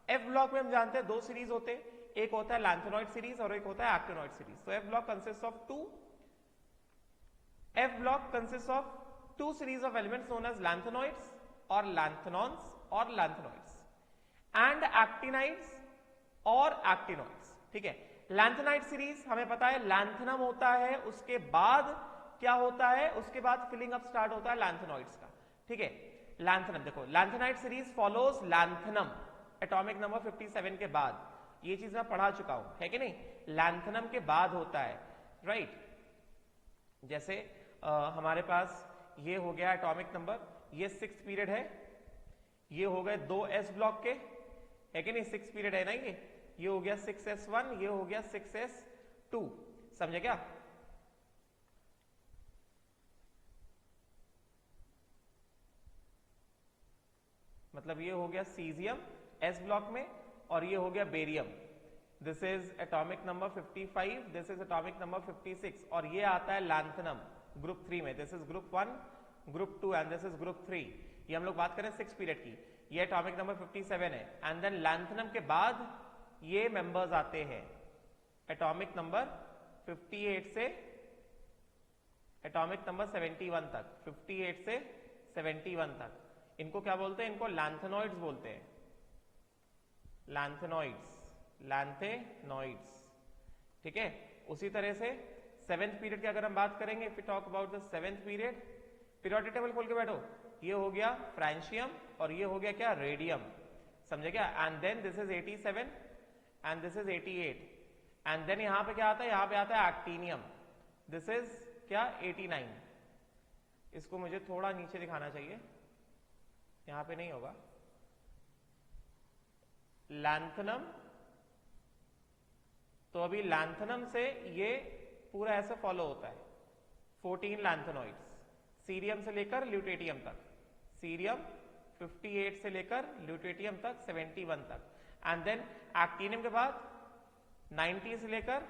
f block में हम जानते हैं दो सीरीज होते हैं, एक होता है लैंथेनॉइड सीरीज और एक होता है एक्टिनॉइड सीरीज। तो f block consists of two series of elements known as lanthanoids or lanthanons or lanthanoids and actinides और actinoids, ठीक है। लैंथेनाइड सीरीज हमें पता है लैंथनम होता है, उसके बाद क्या होता है, उसके बाद फिलिंग अप स्टार्ट होता है लैंथेनॉइड्स का, ठीक है। लैंथनम देखो, lanthanide series follows lanthanum atomic number 57 के बाद, ये चीज मैं पढ़ा चुका हूं, है कि नहीं, लैंथनम के बाद होता है, राइट। जैसे हमारे पास ये हो गया एटॉमिक नंबर, ये 6th पीरियड है, ये हो गए 2 s ब्लॉक के, है कि नहीं, 6 पीरियड है ना, ये हो गया 6s1, ये हो गया 6s2, समझे क्या। मतलब ये हो गया सीजियम s ब्लॉक में और ये हो गया barium, this is atomic number 55, this is atomic number 56 और ये आता है लैंथनम ग्रुप 3 में, this is group 1, group 2 and this is group 3। ये हम लोग बात करें 6 पीरियड की, ये एटॉमिक नंबर 57 है एंड देन लैंथनम के बाद ये मेंबर्स आते हैं एटॉमिक नंबर 58 से एटॉमिक नंबर 71 तक, 58 से 71 तक, इनको क्या बोलते हैं, इनको लैंथेनॉइड्स बोलते हैं, लैंथेनॉइड्स, ठीक है। उसी तरह से 7th पीरियड की अगर हम बात करेंगे, if we talk about the 7th period, periodic table खोल के बैठो, ये हो गया फ्रांशियम और ये हो गया क्या, रेडियम, समझे क्या। And then this is 87 and this is 88 and then यहां पे क्या आता है, यहां पे आता है एक्टीनियम, दिस इज क्या 89। इसको मुझे थोड़ा नीचे दिखाना चाहिए, यहां पे नहीं होगा, लैंथनम, तो अभी लैंथनम से ये पूरा ऐसे फॉलो होता है, 14 लैंथेनॉइड्स, सीरियम से लेकर ल्यूटेटियम तक, सीरियम 58 से लेकर ल्यूटेटियम तक 71 तक, एंड देन एक्टीनियम के बाद 90 से लेकर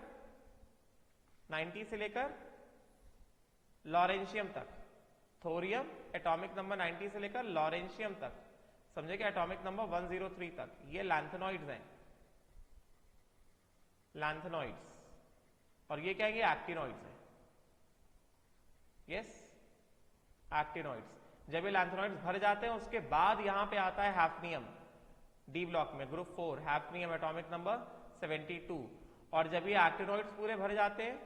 लॉरेंशियम तक, थोरियम एटॉमिक नंबर 90 से लेकर लॉरेंशियम तक, समझे क्या, एटॉमिक नंबर 103 तक, ये लैंथेनॉइड्स हैं, लैंथेनॉइड्स, और ये क्या है, ये एक्टिनॉइड्स हैं, यस एक्टिनॉइड्स। जब ये लैंथेनॉइड्स भर जाते हैं उसके बाद यहां पे आता है हैफनियम डी ब्लॉक में, ग्रुप 4 हैफनियम एटॉमिक नंबर 72, और जब ये एक्टिनॉइड्स पूरे भर जाते हैं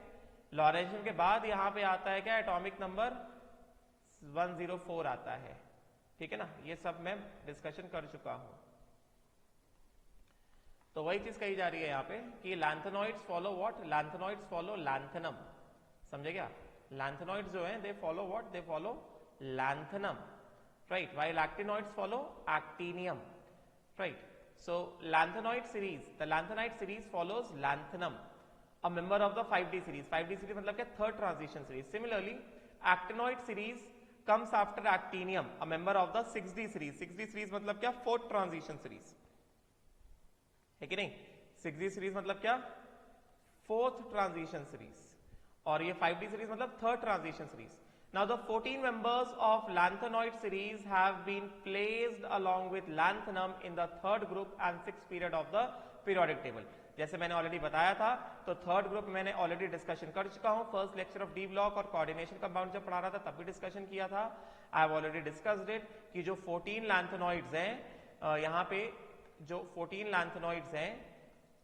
लॉरेंशियम के बाद यहां पे आता है क्या, एटॉमिक नंबर 104 आता है, ठीक है ना। ये सब मैं डिस्कशन कर चुका हूं। तो वही चीज कही जा रही है यहां पे कि lanthanoids follow what, lanthanoids follow lanthanum, समझे क्या, लैंथेनॉइड्स जो हैं they follow what, they follow lanthanum, right, while actinoids follow actinium, right. So lanthanoid series, the lanthanide series follows lanthanum, a member of the 5D series, 5D series मतलब क्या, third transition series. Similarly actinoid series comes after actinium, a member of the 6D series, 6D series मतलब क्या, fourth transition series, है कि नहीं, 6D series मतलब क्या, fourth transition series, और ये 5D series मतलब third transition series. Now the 14 members of lanthanoid series have been placed along with lanthanum in the third group and 6th period of the periodic table. जैसे मैंने already बताया था, तो third group मैंने already discussion कर चुका हूं, first lecture of D block और कोऑर्डिनेशन कंपाउंड जब पढ़ा रहा था तब भी डिस्कशन किया था। I have already discussed it कि जो 14 लैंथेनॉइड्स हैं, यहाँ पे जो 14 लैंथेनॉइड्स हैं,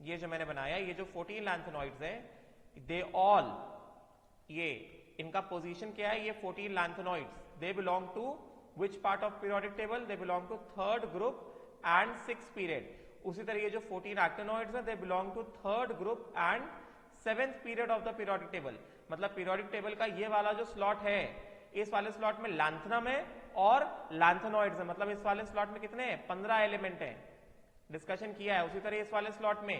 ये जो मैंने बनाया, ये जो 14 लैंथेनॉइड्स हैं, दे ऑल, ये इनका पोजीशन क्या है, ये 14 lanthanoids, they belong to which part of periodic table, they belong to third group and 6th period. उसी तरह ये जो 14 एक्टिनॉइड्स हैं, they belong to third group and 7th period of the periodic table. मतलब periodic table का ये वाला जो स्लॉट है, इस वाले स्लॉट में लैंथनम है और लैंथेनॉइड्स है, मतलब इस वाले स्लॉट में कितने हैं, 15 एलिमेंट हैं, डिस्कशन किया है। उसी तरह इस वाले स्लॉट में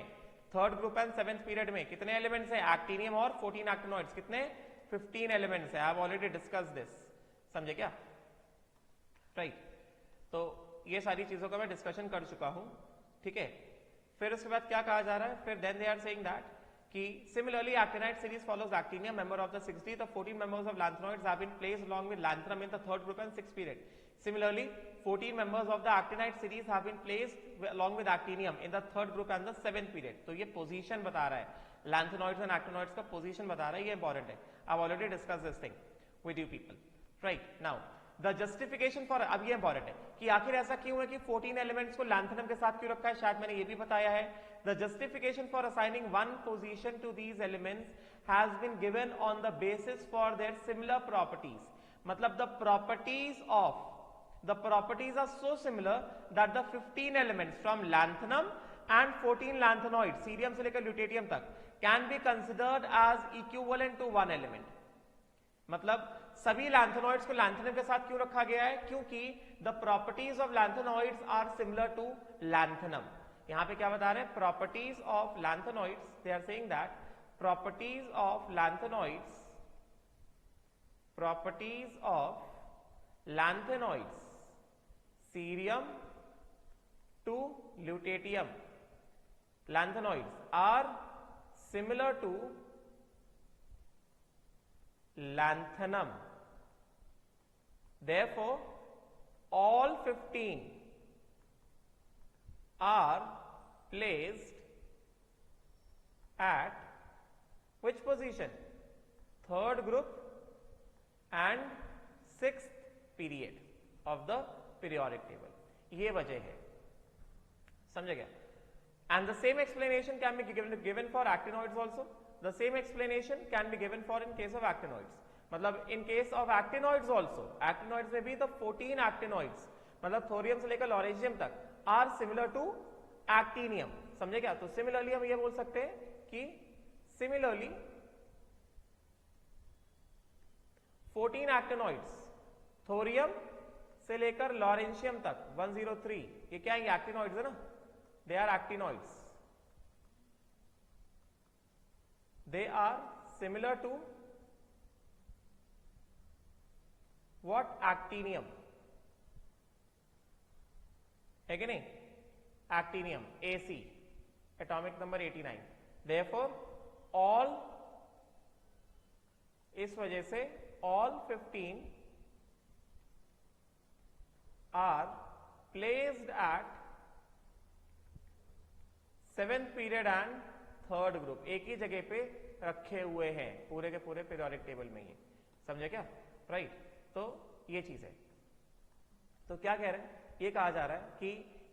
third group and 7th period में कितने एलिमेंट्स हैं, एक्टिनियम और 14 एक्टिनॉइड्स, कितने, 15 एलिमेंट्स है। I have already discuss this, समझे क्या, राइट। तो ये सारी चीजों का मैं डिस्कशन कर चुका हूं, ठीक है। फिर उसके बाद क्या कहा जा रहा है, फिर then they are saying that कि similarly actinide series follows actinium, member of the 6D. The 14 members of lanthanoids have been placed along with lanthanum in the third group and sixth period. Similarly, 14 members of the actinide series have been placed along with actinium in the third group and the seventh period. तो ये position बता रहा है, lanthanoids and actinoids का position बता रहा है, ये important है. I've already discussed this thing with you people. Right now, the justification for, अब ये important है कि आखिर ऐसा क्यों है कि 14 elements को lanthanum के साथ क्यों रखा है, शायद मैंने ये भी बताया है. The justification for assigning one position to these elements has been given on the basis for their similar properties. मतलब the properties are so similar that the 15 elements from lanthanum and 14 lanthanoids, cerium से लेकर lutetium तक, can be considered as equivalent to one element. मतलब सभी lanthanoids को lanthanum के साथ क्यों रखा गया है, क्योंकि the properties of lanthanoids are similar to lanthanum. यहां पे क्या बता रहे हैं, properties of lanthanoids, they are saying that properties of lanthanoids cerium to lutetium lanthanoids are similar to lanthanum. Therefore, all 15 are placed at which position? Third group and sixth period of the periodic table. ये वजह है, समझे क्या? And the same explanation can be given for actinoids also. The same explanation can be given for in case of actinoids. मतलब in case of actinoids also, actinoids में भी the 14 actinoids, मतलब thorium से लेकर लॉरेंशियम तक, are similar to actinium. समझे क्या? तो similarly हम ये बोल सकते हैं कि similarly 14 actinoids, थोरियम से लेकर लॉरेंशियम तक 103, ये क्या है? actinoids है ना, they are actinoids. They are similar to what? Actinium है कि नहीं? Actinium, AC, atomic number 89. Therefore, all, इस वजह से all 15 are placed at 7th period and third group, एक ही जगह पे रखे हुए हैं पूरे के पूरे पीरियोडिक टेबल में. ये समझे क्या? राइट. तो ये चीज है. तो क्या कह रहे हैं, ये कहा जा रहा है कि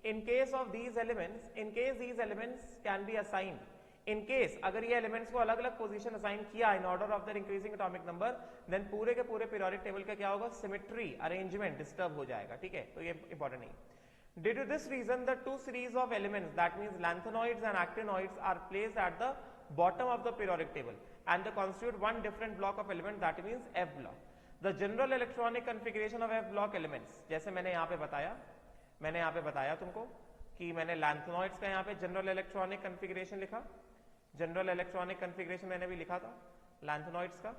in case of these elements, in case these elements can be assigned, in case अगर ये एलिमेंट्स को अलग अलग पोजीशन असाइन किया in order of their increasing atomic number, then पूरे के पूरे पीरियोडिक टेबल का क्या होगा, सिमेट्री, अरेंजमेंट डिस्टर्ब हो जाएगा. ठीक है, तो ये इंपॉर्टेंट नहीं. Due to this reason, the two series of elements, that means lanthanoids and actinoids, are placed at the bottom of the periodic table and they constitute one different block of elements, that means F block. The general electronic configuration of F block elements, जैसे मैंने यहाँ पे बताया तुमको कि मैंने lanthanoids का यहाँ पे general electronic configuration लिखा, general electronic configuration मैंने भी लिखा था. lanthanoids का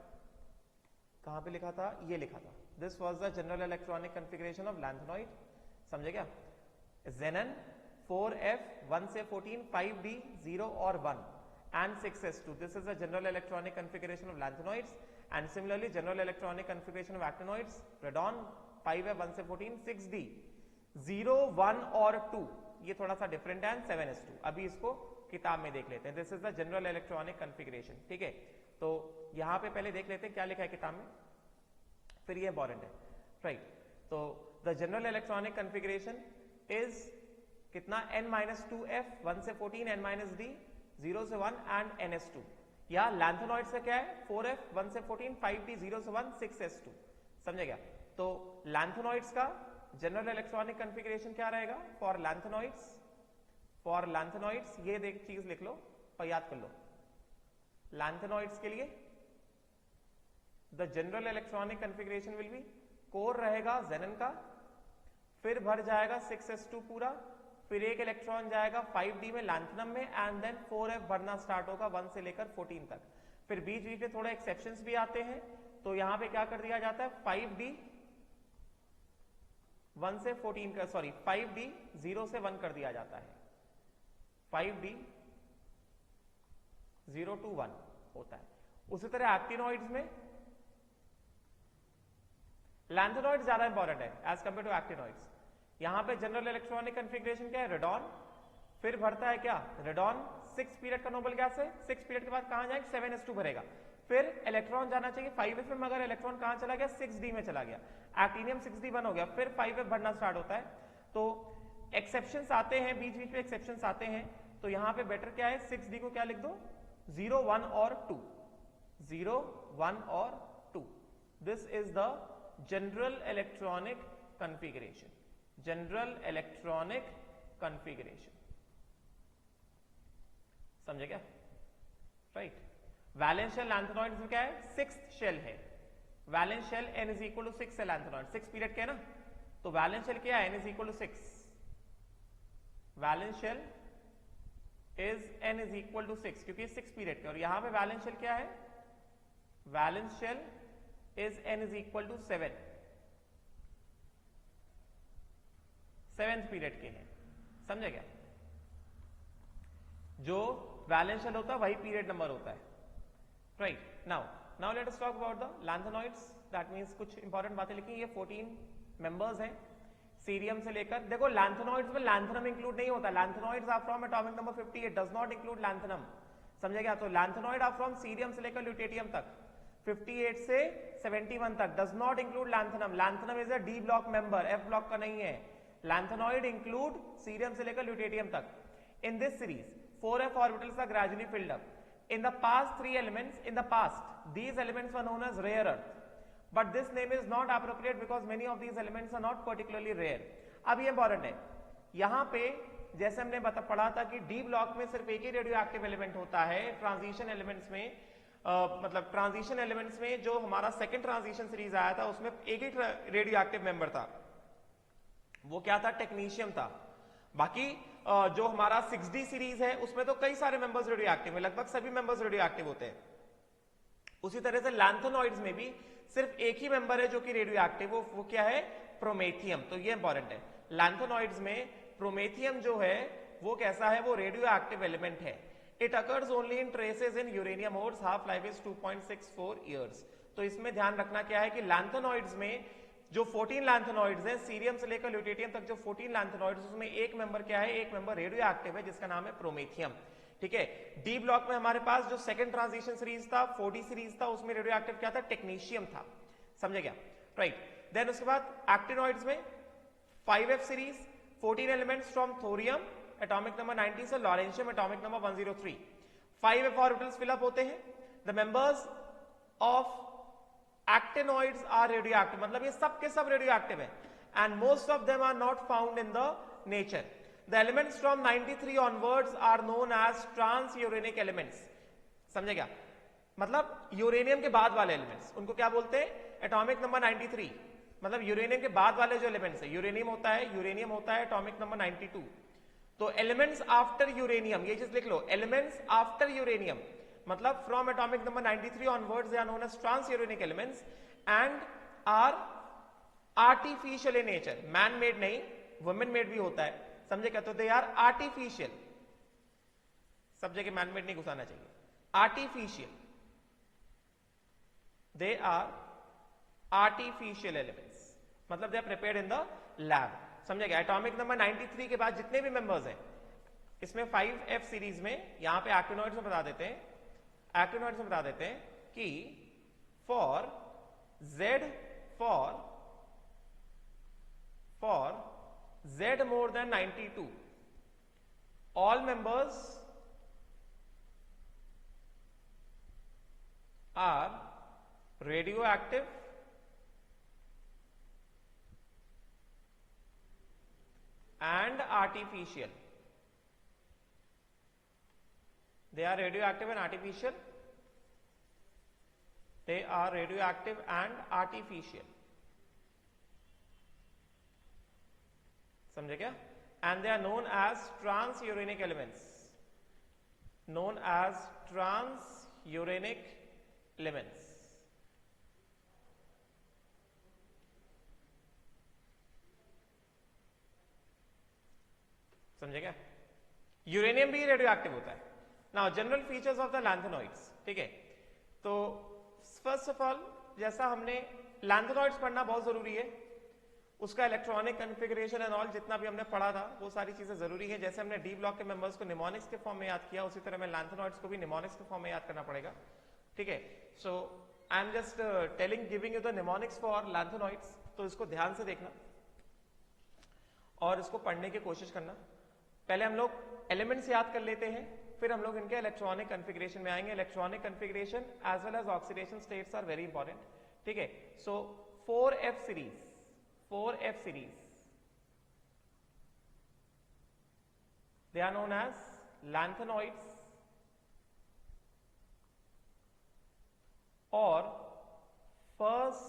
कहाँ पे लिखा था, ये लिखा था. This was the general electronic configuration of lanthanoid. समझे क्या? Xenon 4F 1 से 14 5D 0 और 1 and 6S2. This is the general electronic configuration of lanthanoids, and similarly general electronic configuration of actinoids. Radon 5F 1 से 14 6D 0 1 और 2, ये थोड़ा सा different है, 7S2. अभी इसको किताब में देख लेते हैं. This is the general electronic configuration. ठीक है, तो यहाँ पे पहले देख लेते हैं क्या लिखा है किताब में, फिर ये इंपॉर्टेंट है. राइट. तो the general electronic configuration is कितना, n-2f 1 से 14 n-d 0 से 1 एंड ns2. या लैंथेनॉइड से क्या है, 4f 1 से 14 5d 0 से 1 6s2. समझे क्या? तो लैंथेनॉइड्स का जनरल इलेक्ट्रॉनिक कॉन्फ़िगरेशन क्या रहेगा फॉर लैंथेनॉइड्स, ये देख चीज लिख लो और याद कर लो. लैंथेनॉइड्स के लिए the general electronic configuration will be, core रहेगा जेनन का, फिर भर जाएगा 6s2 पूरा, फिर एक इलेक्ट्रॉन जाएगा 5d में लैंथेनम में, एंड देन 4f भरना स्टार्ट होगा 1 से लेकर 14 तक. फिर बीच बीच में थोड़े एक्सेप्शंस भी आते हैं, तो यहां पे क्या कर दिया जाता है, 5d 1 से 14 का, सॉरी 5d 0 से 1 कर दिया जाता है, 5d 0 to 1 होता है। उसी तरह एक्टिनॉइड्स में लैंथेनॉइड ज्यादा इंपॉर्टेंट है एज कंपेयर टू एक्टिनॉइड्स। यहां पे जनरल इलेक्ट्रॉनिक कन्फिग्रेशन क्या है, रेडॉन, फिर भरता है क्या, रेडॉन 6 पीरियड का नोबल गैस है, 6 पीरियड के बाद कहां जाएगा, 7s2 भरेगा, फिर इलेक्ट्रॉन जाना चाहिए 5f में, मगर इलेक्ट्रॉन कहां चला गया, 6d में चला गया, एक्टिनियम 6d1 हो गया, फिर 5f भरना स्टार्ट होता है। तो एक्सेप्शंस आते हैं, बीच बीच में एक्सेप्शंस आते हैं, तो यहां पे बेटर क्या है, 6d को क्या लिख दो, 0 1 और 2, 0 1 और 2। This is the general electronic configuration, general electronic configuration, समझे क्या, राइट। वैलेंस शेल लैंथेनॉइड्स में क्या है, 6th शेल है, valence shell n is equal to 6 है, लैंथेनॉइड 6 पीरियड के है ना, तो वैलेंस शेल क्या है, n is equal to 6, valence shell is n is equal to 6 क्योंकि 6 पीरियड के, और यहां पे वैलेंस शेल क्या है, valence shell is n is equal to 7, 7th period के हैं, समझे क्या, जो वैलेंस शेल होता है वही पीरियड नंबर होता है, right. Now let us talk about the lanthanoids, that means कुछ इंपॉर्टेंट बातें लिखी, ये 14 मेंबर्स हैं सीरियम से लेकर, देखो लैंथेनॉइड्स में लैंथेनम इंक्लूड नहीं होता, lanthanoids are from atomic number 50, it does not include lanthanum, समझे क्या, तो लैंथेनॉइड आर फ्रॉम सीरियम से लेकर ल्यूटेटियम तक, 58 से 71 तक, does not include lanthanum, lanthanum is a D block member, F block का नहीं है, लैंथेनॉइड इंक्लूड सीरियम से लेकर ल्यूटेटियम तक। In this series 4f orbitals are gradually filled up. In the past 3 elements, in the past, these elements were known as rare earth. But this name is not appropriate because many of these elements are not particularly rare. अब ये important है, यहां पे जैसे हमने पढ़ा था कि डी ब्लॉक में सिर्फ एक ही रेडियो एक्टिव एलिमेंट होता है, ट्रांजिशन एलिमेंट्स में मतलब ट्रांजिशन एलिमेंट्स में जो हमारा सेकेंड ट्रांजिशन सीरीज आया था उसमें एक ही रेडियो एक्टिव मेंबर था, वो क्या था, टेक्नीशियम था। बाकी जो हमारा 6d सीरीज है उसमें तो कई सारे मेंबर्स रेडियो एक्टिव है, लगभग सभी मेंबर्स रेडियो एक्टिव होते हैं। उसी तरह से लैंथेनॉइड्स में भी सिर्फ एक ही मेंबर है जो कि रेडियो एक्टिव, वो क्या है, प्रोमेथियम, तो ये इंपॉर्टेंट है। लैंथेनॉइड्स में प्रोमेथियम जो है वो कैसा है, वो रेडियो एक्टिव एलिमेंट है। It occurs only in traces in uranium ores, half life is 2.64 years. तो इसमें ध्यान रखना क्या है कि लैंथेनॉइड्स में जो 14 लैंथेनॉइड्स हैं, सीरियम से लेकर ल्यूटेटियम तक जो 14 लैंथेनॉइड्स, उसमें एक मेंबर क्या है, एक मेंबर रेडियो एक्टिव है जिसका नाम है प्रोमेथियम, ठीक है। डी ब्लॉक में हमारे पास जो सेकंड ट्रांजिशन सीरीज था, 4d सीरीज था, उसमें रेडियो एक्टिव क्या था, टेक्नीशियम था, समझे क्या, राइट। देन उसके बाद एक्टिनॉइड्स में 5f series, 14 elements from thorium atomic number 90 से lawrencium atomic number 103, 5f orbitals fill up होते हैं। The members of actinoids are radioactive, मतलब ये सब के सब रेडियो एक्टिव है, and most of them are not found in the nature. The elements from 93 onwards are known as transuranic elements, समझे क्या, मतलब यूरेनियम के बाद वाले एलिमेंट्स, उनको क्या बोलते हैं, एटॉमिक नंबर 93, मतलब यूरेनियम के बाद वाले जो एलिमेंट्स है, यूरेनियम होता है एटॉमिक नंबर 92, तो एलिमेंट्स आफ्टर यूरेनियम, ये चीज लिख लो, एलिमेंट्स आफ्टर यूरेनियम, मतलब from atomic number 93 onwards they are known as transuranic elements and are artificial in nature, man made नहीं, वुमेन मेड भी होता है, समझे क्या, तो दे आर आर्टिफिशियल, सब जगह मैन मेड नहीं घुसाना चाहिए, artificial, they are artificial elements, मतलब they are prepared in the lab, समझे क्या। एटॉमिक नंबर 93 के बाद जितने भी मेंबर्स हैं, इसमें 5f सीरीज में, यहां पे एक्टिनॉइड्स में बता देते हैं, एक्टिनॉइड्स में बता देते हैं कि for z more than 92, all members are radioactive and artificial. They are radioactive and artificial. They are radioactive and artificial. समझे क्या? And they are known as transuranic elements. Known as transuranic elements. समझे क्या? Uranium भी radio active होता है। Now general features of the lanthanoids, ठीक है। तो फर्स्ट ऑफ ऑल, जैसा हमने लैंथेनॉइड्स पढ़ना बहुत जरूरी है, उसका इलेक्ट्रॉनिक कॉन्फ़िगरेशन एंड ऑल जितना भी हमने पढ़ा था वो सारी चीजें जरूरी है। जैसे हमने डी ब्लॉक के मेंबर्स को निमोनिक्स के फॉर्म में याद किया, उसी तरह हमें लैंथेनॉइड्स को भी निमोनिक्स के फॉर्म में याद करना पड़ेगा, ठीक है। So I am just giving you the mnemonics for lanthanoids, तो इसको ध्यान से देखना और इसको पढ़ने की कोशिश करना। पहले हम लोग एलिमेंट्स याद कर लेते हैं, फिर हम लोग इनके इलेक्ट्रॉनिक कॉन्फ़िगरेशन में आएंगे। Electronic configuration as well as oxidation states are very important, ठीक है। So 4f series they are known as lanthanoids or first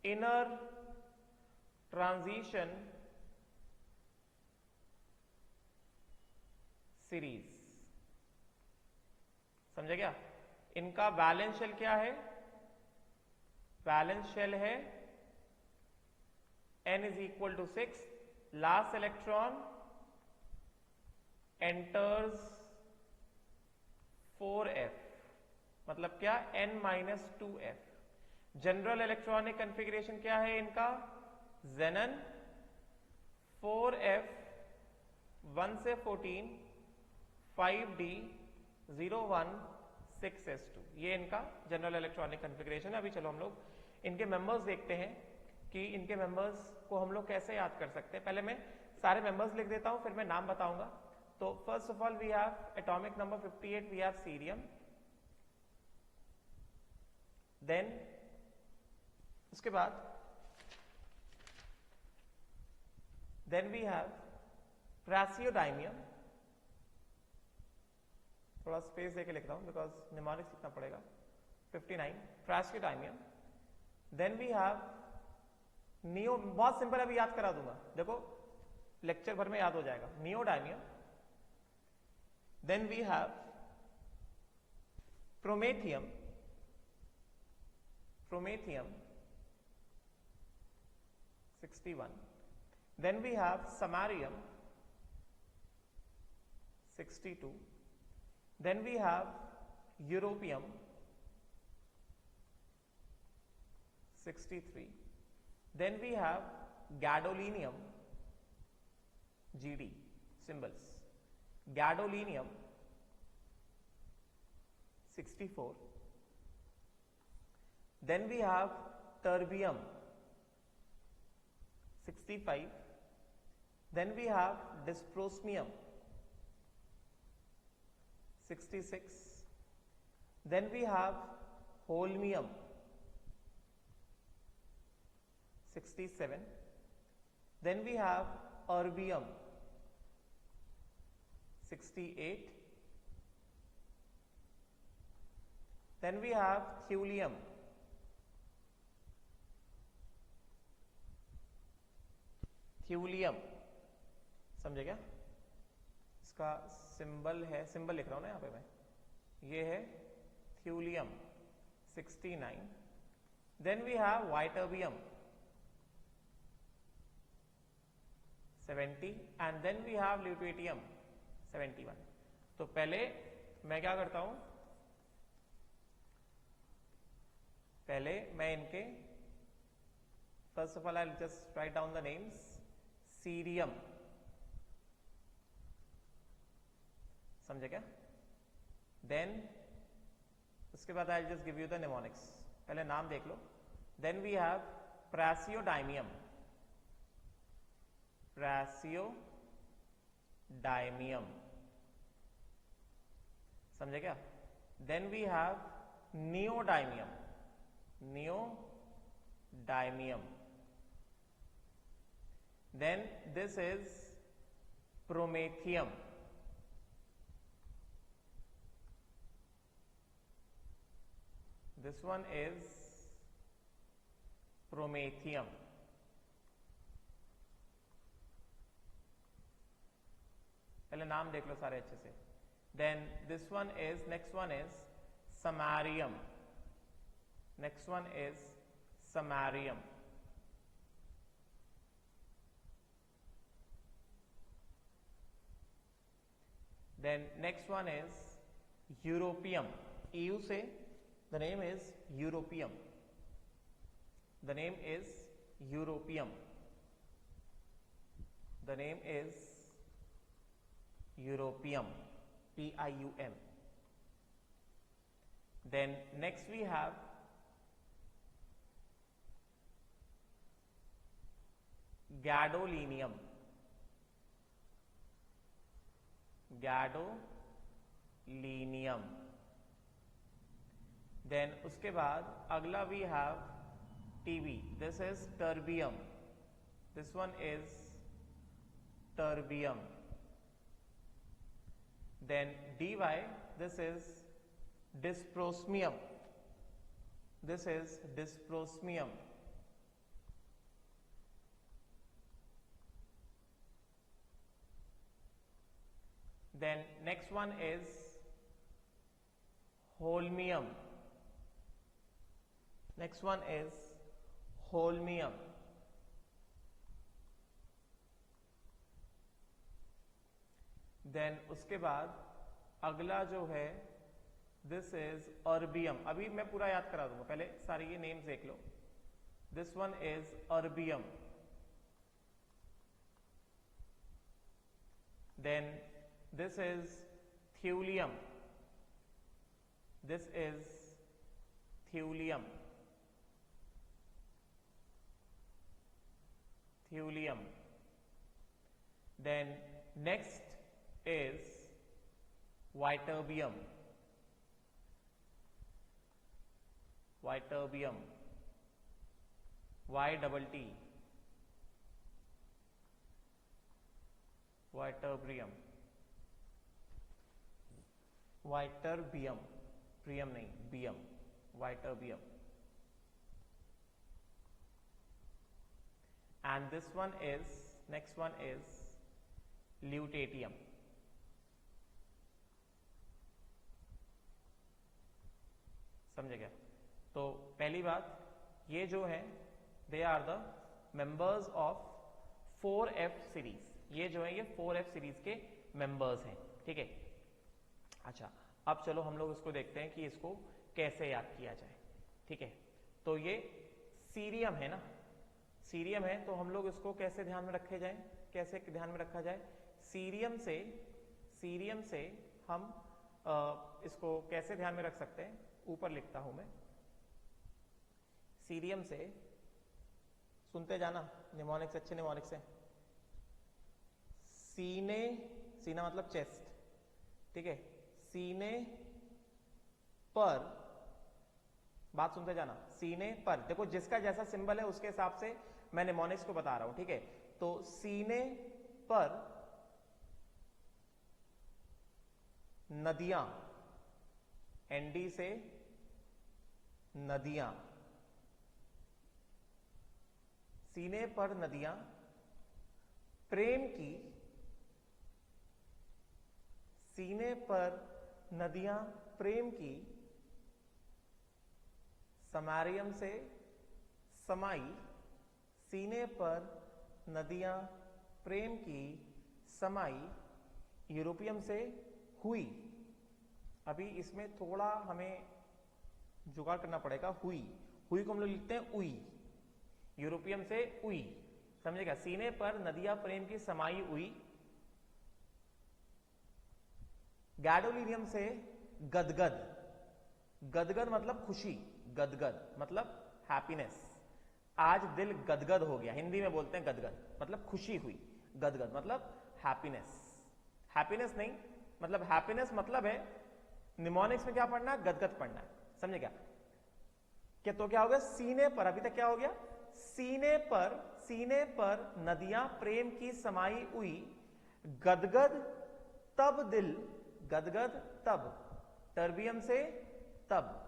inner transition series. समझे क्या? इनका वैलेंस शेल क्या है? वैलेंस शेल है n is equal to 6, last electron enters 4f, मतलब क्या? n minus 2f। General electronic configuration क्या है इनका? xenon 4f 1 से 14 5d 01 6s2, ये इनका जनरल इलेक्ट्रॉनिक कॉन्फ़िगरेशन है। अभी चलो हम लोग इनके मेंबर्स देखते हैं कि इनके मेंबर्स को हम लोग कैसे याद कर सकते हैं। पहले मैं सारे मेंबर्स लिख देता हूं, फिर मैं नाम बताऊंगा। तो first of all we have atomic number 58, we have cerium. Then उसके बाद देन वी हैव प्रेसियोडाइमियम। थोड़ा स्पेस देके लिख रहा हूं बिकॉज निमोनिक्स लिखना पड़ेगा। 59 प्रेसियोडाइमियम। देन वी हैव नियो, बहुत सिंपल अभी याद करा दूंगा, देखो लेक्चर भर में याद हो जाएगा। Neodymium. Then we have promethium 61। Then we have samarium 62। Then we have europium 63। Then we have gadolinium, GD symbols, gadolinium 64. Then we have terbium 65. Then we have dysprosium 66. Then we have holmium 67. Then we have erbium 68. Then we have thulium समझे क्या? इसका symbol है, symbol लिख रहा हूं ना यहाँ पे मैं, ये है thulium 69. Then we have ytterbium 70 and then we have lutetium 71. तो पहले मैं क्या करता हूं, पहले मैं इनके first of all I just write down the names. Cerium, समझे क्या? देन उसके बाद I just give you the mnemonics, पहले नाम देख लो। Then we have praseodymium, praseodymium, समझे क्या? Then we have neodymium, neodymium. Then this is promethium, this one is promethium. पहले नाम देख लो सारे अच्छे से। Then this one is, next one is samarium, next one is samarium. Then next one is europium. EU से the name is europium. The name is europium. The name is europium. PIUM. Then next we have gadolinium. Gadolinium. Then उसके बाद अगला we have TB. This is terbium. This one is terbium. Then DY, this is dysprosmium. This is dysprosmium. Then next one is holmium. Next one is holmium. Then उसके बाद अगला जो है this is erbium. अभी मैं पूरा याद करा दूंगा, पहले सारे ये नेम्स देख लो. This one is erbium. Then this is thulium. This is thulium. Thulium. Then next is ytterbium. Ytterbium. Y-double-T. Ytterbium. Ytterbium. Prium नहीं, bium. Ytterbium. And this one is, next one is lutetium. समझे क्या? तो पहली बात ये जो है they are the members of 4F series. ये जो है ये 4F सीरीज के मेंबर्स हैं. ठीक है. अच्छा, अब चलो हम लोग इसको देखते हैं कि इसको कैसे याद किया जाए. ठीक है. तो ये सीरियम है ना, सीरियम है, तो हम लोग इसको कैसे ध्यान में रखे जाए, कैसे ध्यान में रखा जाए. सीरियम से हम इसको कैसे ध्यान में रख सकते हैं. ऊपर लिखता हूं मैं. सीरियम से, सुनते जाना, निमोनिक्स अच्छे निमोनिक्स हैं. सीना मतलब चेस्ट. ठीक है. सीने पर, बात सुनते जाना, सीने पर. देखो जिसका जैसा सिंबल है उसके हिसाब से मैं निमोनिक्स को बता रहा हूं. ठीक है. तो सीने पर नदियां, एनडी से नदियां. सीने पर नदियां प्रेम की, सीने पर नदियां प्रेम की, समारियम से समाई. सीने पर नदियां प्रेम की समाई, यूरोपियम से हुई. अभी इसमें थोड़ा हमें जुगाड़ करना पड़ेगा. हुई को हम लोग लिखते हैं उई. यूरोपियम से उई. समझेगा. सीने पर नदियां प्रेम की समाई हुई. गैडोलिनियम से गदगद. गदगद मतलब खुशी, गदगद मतलब हैप्पीनेस. आज दिल गदगद हो गया, हिंदी में बोलते हैं गदगद मतलब खुशी हुई. गदगद मतलब हैप्पीनेस. हैप्पीनेस नहीं मतलब, हैप्पीनेस मतलब है निमोनिक्स में क्या पढ़ना है, गदगद पढ़ना है. समझे क्या? तो क्या हो गया सीने पर. अभी तक क्या हो गया, सीने पर नदियां प्रेम की समाई हुई. गदगद तब दिल, गदगद तब, टर्बियम से तब.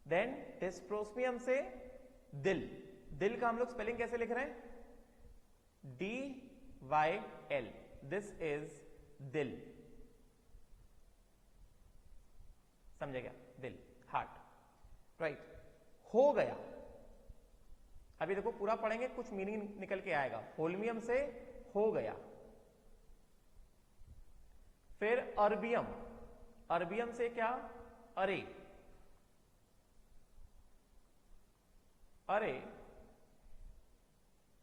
देन डिस्प्रोस्मियम से दिल. दिल का हम लोग स्पेलिंग कैसे लिख रहे हैं, DYL. दिस इज दिल. समझे क्या? दिल, हार्ट. राइट. हो गया. अभी देखो पूरा पढ़ेंगे, कुछ मीनिंग निकल के आएगा. होल्मियम से हो गया. अर्बियम, अर्बियम से क्या, अरे, अरे,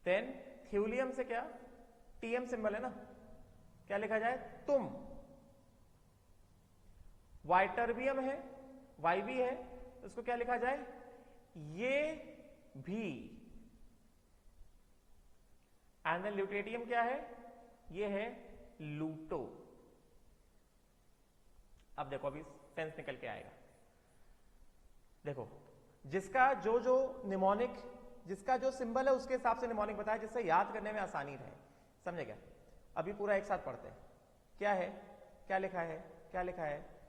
देन थ्यूलियम से क्या, टीएम सिंबल है ना, क्या लिखा जाए, तुम। वाइटर्बियम है, वाई भी है, तो इसको क्या लिखा जाए, ये भी। एंड देन ल्यूटेटियम क्या है, ये है लूटो। अब देखो अभी सेंस निकल के आएगा। देखो जिसका जो जो निमोनिक, जिसका जो सिंबल है उसके हिसाब से निमोनिक बताया, जिससे याद करने में आसानी रहे, समझे क्या। अभी पूरा एक साथ पढ़ते हैं। क्या है, क्या लिखा है, क्या लिखा है,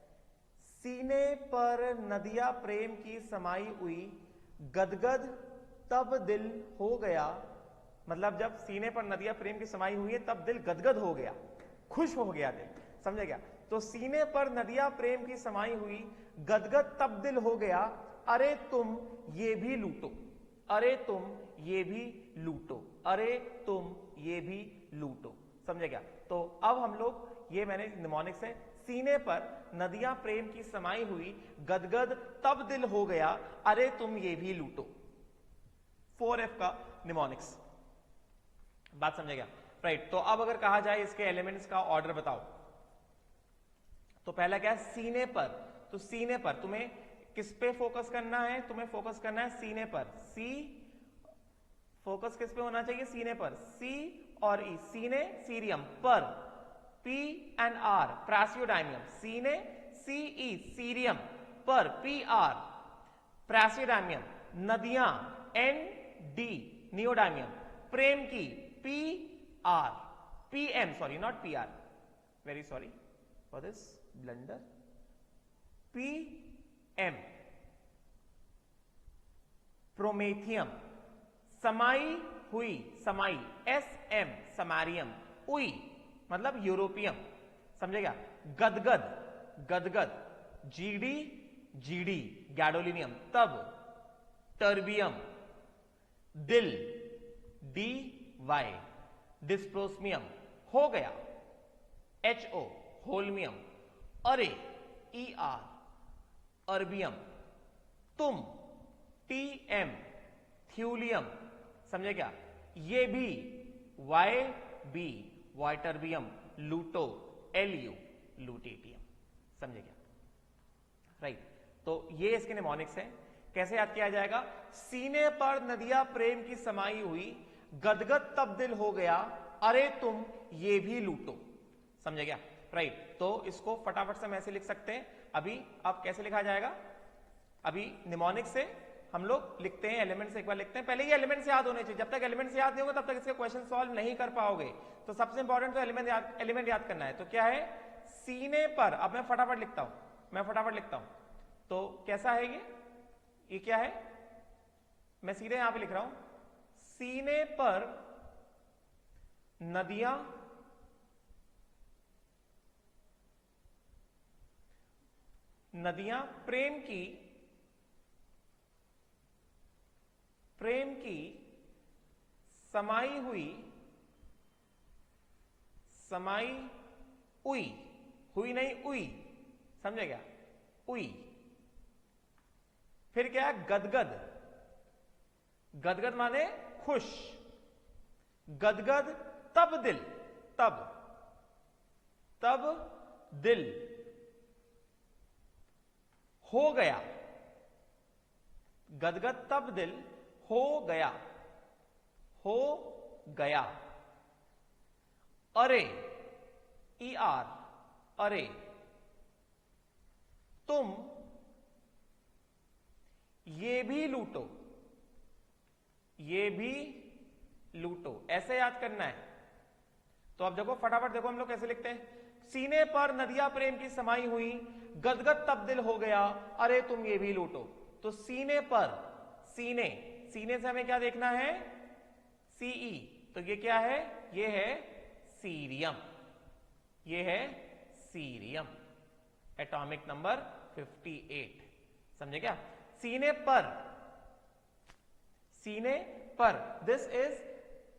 सीने पर नदिया प्रेम की समाई हुई, गदगद तब दिल हो गया। मतलब जब सीने पर नदिया प्रेम की समाई हुई है तब दिल गदगद हो गया, खुश हो गया दिल, समझे क्या। तो सीने पर नदिया प्रेम की समाई हुई, गदगद तब दिल हो गया, अरे तुम ये भी लूटो, अरे तुम ये भी लूटो, अरे तुम ये भी लूटो, समझे क्या। तो अब हम लोग, ये मैंने निमोनिक्स है, सीने पर नदियां प्रेम की समाई हुई, गदगद तब दिल हो गया, अरे तुम ये भी लूटो। 4F का निमोनिक्स, बात समझे क्या, राइट। तो अब अगर कहा जाए इसके एलिमेंट्स का ऑर्डर बताओ, तो पहला क्या है, सीने पर। तो सीने पर तुम्हें किस पे फोकस करना है, तुम्हें फोकस करना है सीने पर। सी, फोकस किस पे होना चाहिए, सीने पर। सी और ई, सीने सीरियम, पर पी एंड आर प्रेसियोडाइमियम, सीने सीई सीरियम, पर पी आर प्रेसियोडाइमियम, नदियां एन डी नियोडाइमियम, प्रेम की P R, P M, sorry not P R, very sorry for this blunder, P M, promethium, समाई हुई, समाई एस एम समारियम, उई मतलब यूरोपियम, समझेगा। गदगद, गदगद जीडी, जीडी गैडोलिनियम, तब टर्बियम, दिल डी वाई, डिस्प्रोस्मियम हो गया, एच ओ होल्मियम, अरे ई आर अर्बियम, तुम टी एम थ्यूलियम, समझे क्या। ये भी वाई बी वाइटर्बियम, लूटो एल यू लूटेटियम, समझे क्या, राइट। तो ये इसके निमोनिक्स हैं। कैसे याद किया जाएगा, सीने पर नदिया प्रेम की समाई हुई, गदगद तब दिल हो गया, अरे तुम ये भी लूटो, समझे क्या, राइट। तो इसको फटाफट से हम ऐसे लिख सकते हैं। अभी अब कैसे लिखा जाएगा, अभी निमोनिक से हम लोग लिखते हैं, एलिमेंट्स एक बार लिखते हैं। पहले ये एलिमेंट्स याद होने चाहिए, जब तक एलिमेंट्स याद नहीं होंगे तब तक इसके क्वेश्चन सॉल्व नहीं कर पाओगे। तो सबसे इंपॉर्टेंट तो एलिमेंट याद करना है। तो क्या है, सीने पर, अब मैं फटाफट लिखता हूं, मैं फटाफट लिखता हूं। तो कैसा है ये क्या है, मैं सीधे यहां पे लिख रहा हूं, सीने पर नदियां प्रेम की समाई हुई, हुई नहीं उई, समझे क्या, उई। फिर क्या है, गदगद, गदगद माने खुश, गदगद तब दिल, तब दिल हो गया, गदगद तब दिल हो गया, अरे ई आर अरे, तुम ये भी लूटो, ये भी लूटो, ऐसे याद करना है। तो अब देखो फटाफट देखो हम लोग कैसे लिखते हैं, सीने पर नदिया प्रेम की समाई हुई, गदगद तब दिल हो गया, अरे तुम ये भी लूटो। तो सीने पर, सीने से हमें क्या देखना है, सीई, तो ये क्या है, ये है सीरियम, ये है सीरियम, एटॉमिक नंबर 58, समझे क्या। सीने पर, this is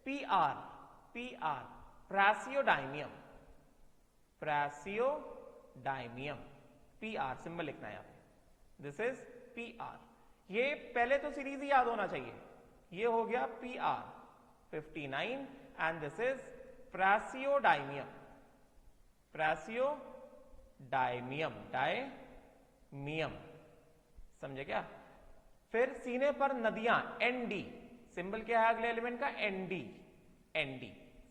P R, praseodymium, dymium, PR symbol लिखना है यहाँ पे, दिस इज PR। ये पहले तो सीरीज ही याद होना चाहिए, ये हो गया PR 59 एंड दिस इज प्रेसियोडाइमियम, प्रेसियोडाइमियम, डायमियम, समझे क्या। फिर सीने पर नदियां, ND सिंबल क्या है अगले एलिमेंट का, ND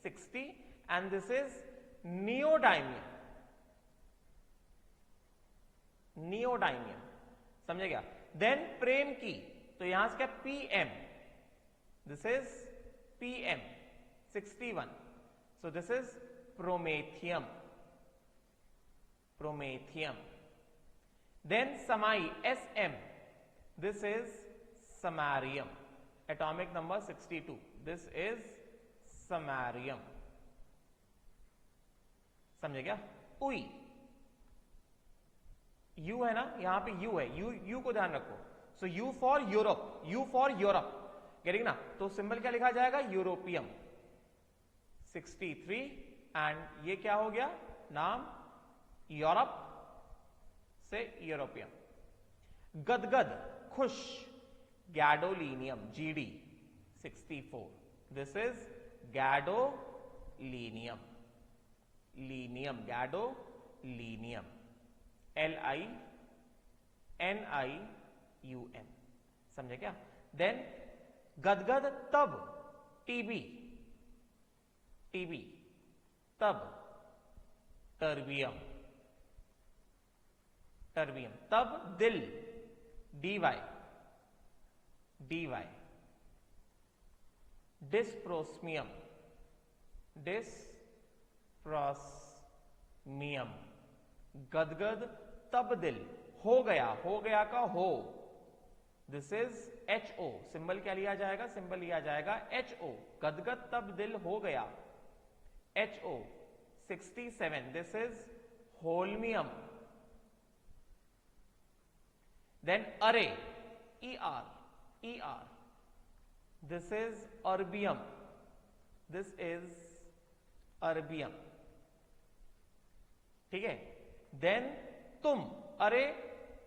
60 and this is neodymium, neodymium, समझे क्या। देन प्रेम की, तो यहां से क्या PM, this is PM 61, so this is promethium, promethium. Then समाई SM, this is samarium, atomic number 62, this is samarium, समझे क्या। उई, U है ना, यहां पे U है, U को ध्यान रखो, सो U for Europe, U for Europe, getting ना। तो सिंबल क्या लिखा जाएगा, यूरोपियम 63 एंड ये क्या हो गया नाम, यूरोप से यूरोपियम। गदगद खुश, gadolinium, GD 64, this is gadolinium, linium, gadolinium, LINIUM, समझे क्या। देन गदगद तब, TB तब, टर्बियम, तब दिल, DY, डिस्प्रोस्मियम, गदगद तब दिल, हो गया का हो, दिस इज HO, सिंबल क्या लिया जाएगा, सिंबल लिया जाएगा HO, गदगद तब दिल हो गया, HO 67, this is holmium. Then अरे, ER, this is erbium, this is erbium, ठीक है। Then तुम, अरे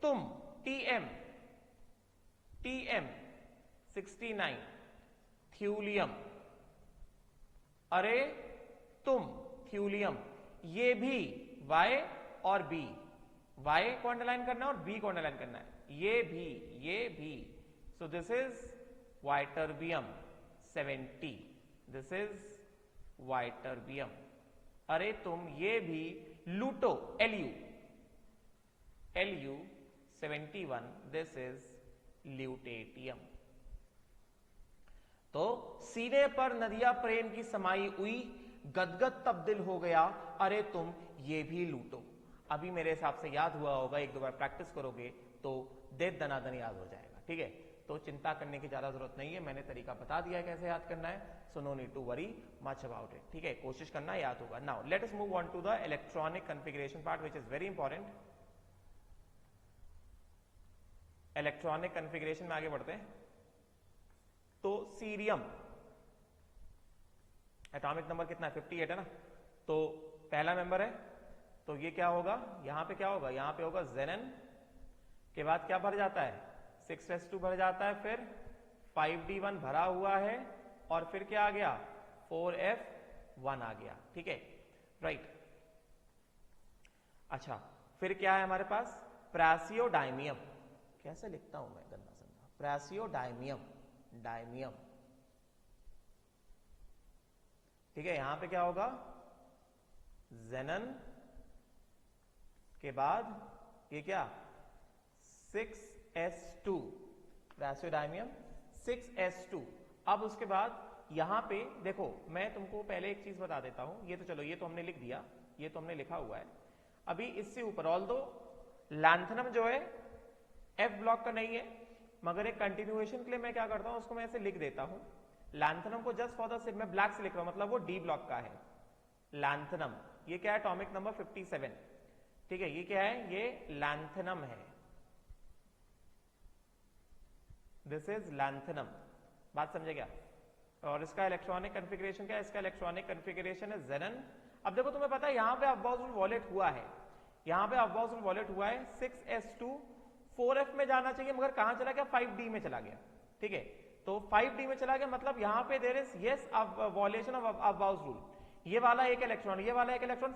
तुम, TM 69, थ्यूलियम, अरे तुम, थ्यूलियम। ये भी Y और B, Y को अंडरलाइन करना है और B को अंडरलाइन करना है, ये भी, so this is ytterbium 70, this is ytterbium. अरे तुम ये भी लूटो, LU 71, दिस इज ल्यूटेटियम। तो सीने पर नदिया प्रेम की समाई हुई, गदगद तब्दिल हो गया, अरे तुम ये भी लूटो। अभी मेरे हिसाब से याद हुआ होगा, एक दो बार प्रैक्टिस करोगे तो दे दनादन याद हो जाएगा, ठीक है। तो चिंता करने की ज्यादा जरूरत नहीं है, मैंने तरीका बता दिया है कैसे याद करना है, so no need to worry much about it, ठीक है। कोशिश करना, याद होगा। Now let us move on to the electronic configuration part which is very important. Electronic configuration में आगे बढ़ते हैं। तो सीरियम, एटॉमिक नंबर कितना है, 58 है ना, तो पहला मेंबर है, तो ये क्या होगा, यहां पे क्या होगा, यहां पे होगा जेनन, के बाद क्या भर जाता है, 6s2 भर जाता है, फिर 5d1 भरा हुआ है, और फिर क्या आ गया, 4f1 आ गया, ठीक है, राइट। अच्छा, फिर क्या है हमारे पास, प्रेसियोडाइमियम, कैसे लिखता हूं मैं गंदा संदा, प्रेसियोडाइमियम, डायमियम, ठीक है। यहां पे क्या होगा, जेनन के बाद ये क्या, 6s2, प्रेसियोडाइमियम 6s2। अब उसके बाद यहां पे देखो, मैं तुमको पहले एक चीज बता देता हूं, ये तो चलो ये तो हमने लिख दिया, ये तो हमने लिखा हुआ है। अभी इससे ऊपर ऑल्दो लैंथनम जो है F ब्लॉक का नहीं है, मगर एक कंटिन्यूएशन के लिए मैं क्या करता हूं, उसको मैं ऐसे लिख देता हूं, लैंथनम को जस्ट फॉर द सेक मैं ब्लैक से लिख रहा हूं, मतलब वो D ब्लॉक का है लैंथनम। ये क्या है, एटॉमिक नंबर 57, ठीक है। ये क्या है, ये लैंथनम है, दिस इज लैंथनम, बात समझे क्या। और इसका इलेक्ट्रॉनिक कॉन्फ़िगरेशन क्या है, इसका इलेक्ट्रॉनिक कॉन्फ़िगरेशन है जेनन। अब देखो तुम्हें पता है यहां पे अबाउट वॉलेट हुआ है, यहां पे अफबाउस रूल वॉयलेट हुआ है, 6s2 4f में जाना चाहिए मगर कहां चला गया, 5d में चला गया। ठीक है, तो 5d में चला गया, मतलब यहां पे there is yes violation of Aufbau's rule. ये वाला एक इलेक्ट्रॉन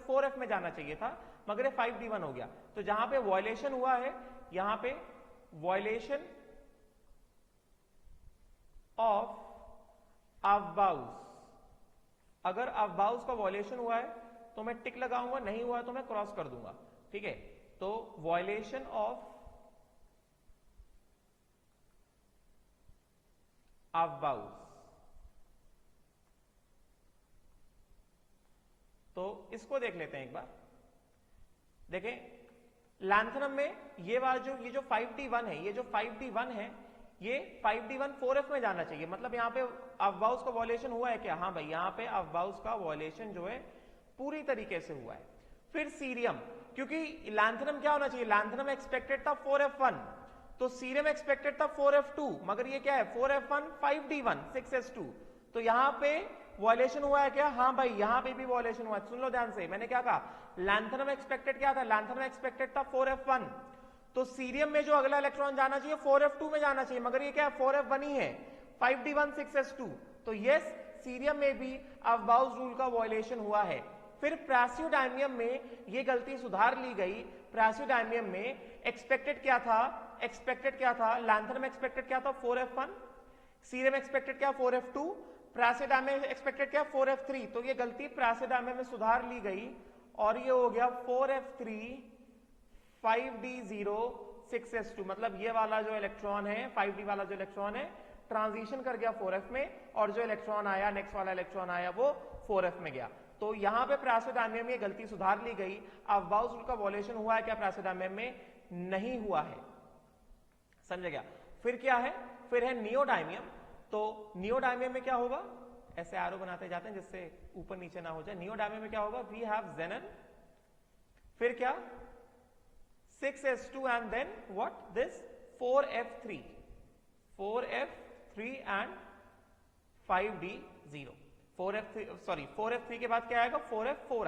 4f में जाना चाहिए था मगर ये 5d1 हो गया। तो जहां पे वॉयलेशन हुआ है, यहां पे वॉयलेशन ऑफ अफबाउस, अगर अफबाउस का वॉयलेशन हुआ है तो मैं टिक लगाऊंगा, नहीं हुआ तो मैं क्रॉस कर दूंगा। ठीक है, तो वॉयलेशन ऑफ अफबाउस, तो इसको देख लेते हैं एक बार। देखें लैंथनम में ये 5d1 है, ये जो 5d1 है ये 5d1 4f में जाना चाहिए, मतलब यहां पे अफबाउस का वॉयलेशन हुआ है क्या? हाँ भाई, यहां पे अफबाउस का वॉयलेशन जो है पूरी तरीके से हुआ है। फिर सीरियम, क्योंकि लैंथनम क्या होना चाहिए, लैंथनम एक्सपेक्टेड था 4f1, तो सीरियम एक्सपेक्टेड था 4f2, मगर ये क्या है 4f1 5d1 6s2, तो यहां पे वॉयलेशन हुआ है क्या? हाँ भाई, यहां पे भी वॉयलेशन हुआ है। सुन लो ध्यान से, मैंने क्या कहा, लैंथनम एक्सपेक्टेड क्या था, लैंथनम एक्सपेक्टेड था 4f1, तो सीरियम में जो अगला इलेक्ट्रॉन जाना चाहिए 4f2 में जाना चाहिए, मगर ये क्या है 4f1 ही है, 5d1 6s2, तो यस सीरियम में भी अफबाउस रूल का वॉयलेशन हुआ है। फिर प्रासियोडायमियम में ये गलती सुधार ली गई। प्रासियोडायमियम में एक्सपेक्टेड क्या था, लैंथनम एक्सपेक्टेड क्या था 4f1, सीरियम एक्सपेक्टेड क्या 4f2, प्रासियोडायमियम एक्सपेक्टेड क्या 4f3, तो ये गलती प्रासियोडायमियम में सुधार ली गई और ये हो गया 4f3 5d0 6s2, मतलब ये वाला जो इलेक्ट्रॉन है 5d वाला जो इलेक्ट्रॉन है ट्रांजिशन कर गया 4f में, और जो इलेक्ट्रॉन आया नेक्स्ट वाला इलेक्ट्रॉन आया वो 4f में गया। तो यहां पे प्रासियोडायमियम में गलती सुधार ली गई। अफबाउस रूल का वॉयलेशन हुआ है क्या प्रासियोडायमियम में? नहीं हुआ है, समझ गया। फिर क्या है, फिर है नियोडायमियम। तो नियोडायमियम में क्या होगा, ऐसे एरो बनाते जाते हैं जिससे ऊपर नीचे ना हो जाए। नियोडायमियम में क्या होगा, वी हैव xenon, फिर क्या 6s2 and then what this 4f3 and 5d0, 4f3 के बाद क्या आएगा 4f4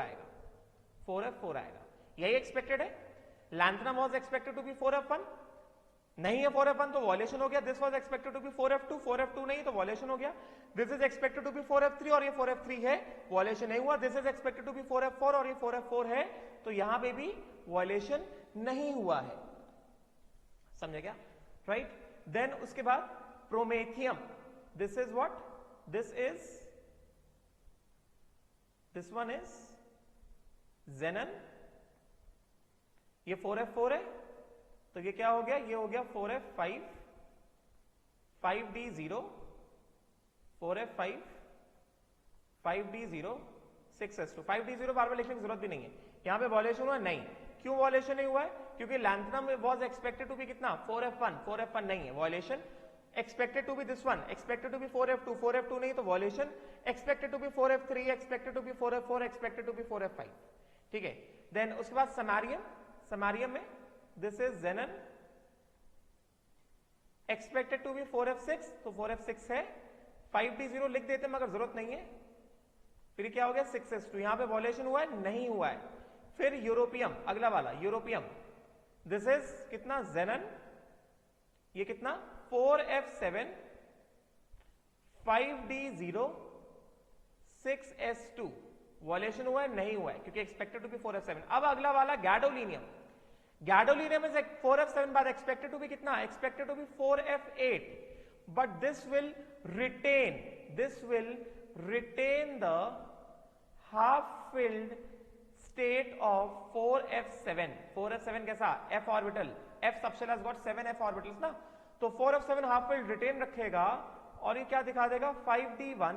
आएगा, यही एक्सपेक्टेड है। Lanthanum was expected to be 4f1, नहीं है 4f1 तो वॉयलेशन हो गया। This was expected to be 4f2 नहीं तो वॉयलेशन हो गया। This is expected to be 4f3 और ये 4f3 है, वॉयलेशन नहीं हुआ। This is expected to be 4f4 और ये 4f4 है, तो यहां पे भी वॉयलेशन नहीं हुआ है, समझे क्या, राइट। देन उसके बाद promethium, this is what, this one is xenon, ये 4f4 है, तो ये क्या हो गया, ये हो गया 4f5 5d0 4f5 5d0 6s2 5d0 बार बार लिखने की जरूरत भी नहीं है। यहां पे वॉयलेशन हुआ नहीं, क्यों वॉयलेशन नहीं हुआ है, क्योंकि lanthanum was expected to be कितना 4f1 नहीं है violation. Expected to be this one, expected to be 4f2 नहीं तो violation. Expected to be 4f3, expected to be 4f4, expected to be 4f5, ठीक है। देन उसके बाद समारियम में this is xenon, expected to be 4f6, तो 4f6 है, 5d0 लिख देते मगर जरूरत नहीं है। फिर क्या हो गया 6s2, यहां पे वॉयलेशन हुआ है, नहीं हुआ है। फिर यूरोपियम, अगला वाला यूरोपियम, दिस इज कितना xenon, ये कितना 4f7 5d0 6s2, वॉयलेशन हुआ है, नहीं हुआ है क्योंकि एक्सपेक्टेड टू बी 4f7। अब अगला वाला गैडोलिनियम, गैडोलिनियम इज 4f7 बाद एक्सपेक्टेड टू बी कितना, expected to be 4f8, but this will retain the half filled state of 4f7। 4f7 कैसा, f orbital, f subshell has got 7f orbitals ना, तो 4f7 half field retain रखेगा और ये क्या दिखा देगा 5d1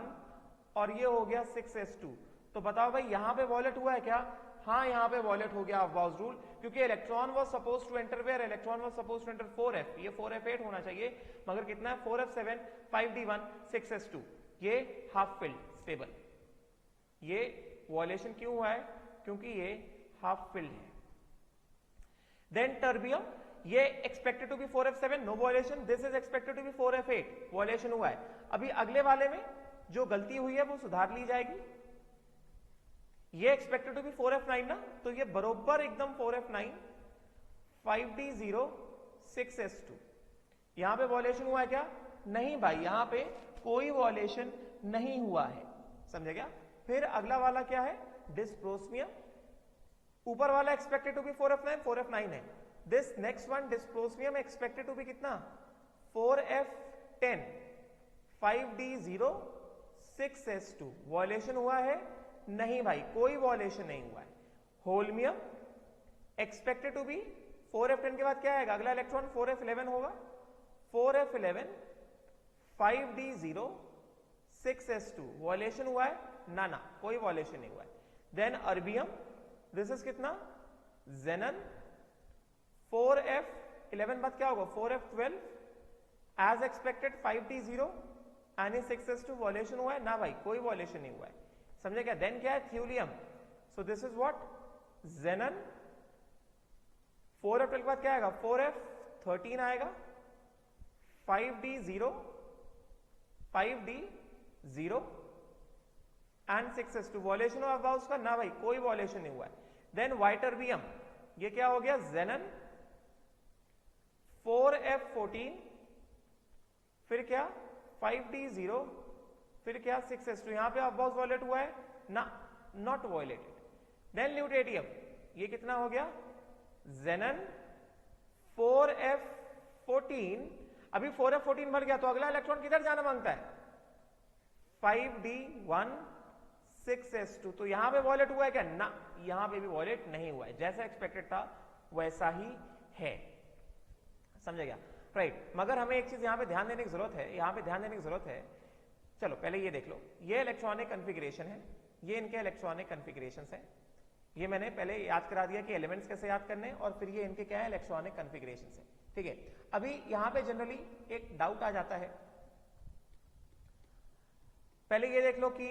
और ये हो गया 6s2। तो बताओ भाई यहां पे वॉयलेट हुआ है क्या? हाँ, यहां पे वॉयलेट हो गया अफबाउस रूल, क्योंकि electron was supposed to enter where, electron was supposed to enter 4f, ये 4f8 होना चाहिए, मगर कितना है 4f7 5d1 6s2, ये हाफ फील्ड स्टेबल। ये वॉयलेशन क्यों हुआ है? क्योंकि ये हाफ फील्ड है। देन टर्बियम, ये expected to be 4f7, no violation. This is expected to be 4f8, violation हुआ है। अभी अगले वाले में जो गलती हुई है वो सुधार ली जाएगी। ये एक्सपेक्टेड टू बी 4f9 ना, तो ये बरोबर एकदम 4f9 5d0 6s2। यहां पे वॉल्यूशन हुआ है क्या? नहीं भाई, यहां पे कोई वॉल्यूशन नहीं हुआ है, समझे क्या? फिर अगला वाला क्या है? डिस्प्रोस्मियम। ऊपर वाला एक्सपेक्टेड टू बी 4f9 है। This next one dysprosium expected to be कितना? 4f10 5d0 6s2। वॉल्यूशन हुआ है? नहीं भाई, कोई वॉल्यूशन नहीं हुआ है। Holmium expected to B 4f10 के बाद क्या आएगा? अगला इलेक्ट्रॉन 4f11 होगा। 4f11 5d0 6s2। वॉल्यूशन हुआ है? ना ना, कोई वॉल्यूशन नहीं हुआ है। देन अर्बियम, दिस इज कितना? जेनन 4f11 बाद क्या होगा? 4f12 as expected 5d0 and 6s2। Violation हुआ है? ना भाई, कोई वॉल्यूशन नहीं हुआ है, समझे क्या? देन क्या है? Thulium. So this is what? Xenon 4f12 के बाद क्या आएगा? 4f13 आएगा। 5d0 and 6s2। वॉल्यूशन हुआ उसका? ना भाई, कोई वॉल्यूशन नहीं हुआ है। देन वाइटरबियम, ये क्या हो गया? जेनन 4f14 फिर क्या? 5d0 फिर क्या? 6s2। यहां पे अबाउट वॉलेट हुआ है? ना, नॉट वॉलेटेड। देन ल्यूटेरियम, ये कितना हो गया? जेनन 4f14। अभी 4f14 भर गया तो अगला इलेक्ट्रॉन किधर जाना मांगता है? 5d1 6s2। तो यहां पे वॉलेट हुआ है क्या? ना, यहां पे भी वॉलेट नहीं हुआ है, जैसा एक्सपेक्टेड था वैसा ही है, समझे क्या? राइट। मगर हमें एक चीज यहां पे ध्यान देने की जरूरत है, यहां पे ध्यान देने की जरूरत है। चलो पहले ये देख लो, ये इलेक्ट्रॉनिक कन्फिग्रेशन है, ये इनके इलेक्ट्रॉनिक कन्फिग्रेशंस है। ये मैंने पहले याद करा दिया कि एलिमेंट्स कैसे याद करने, और फिर ये इनके क्या है? इलेक्ट्रॉनिक कन्फिग्रेशंस है, ठीक है। अभी यहां पे जनरली एक डाउट आ जाता है। पहले ये देख लो कि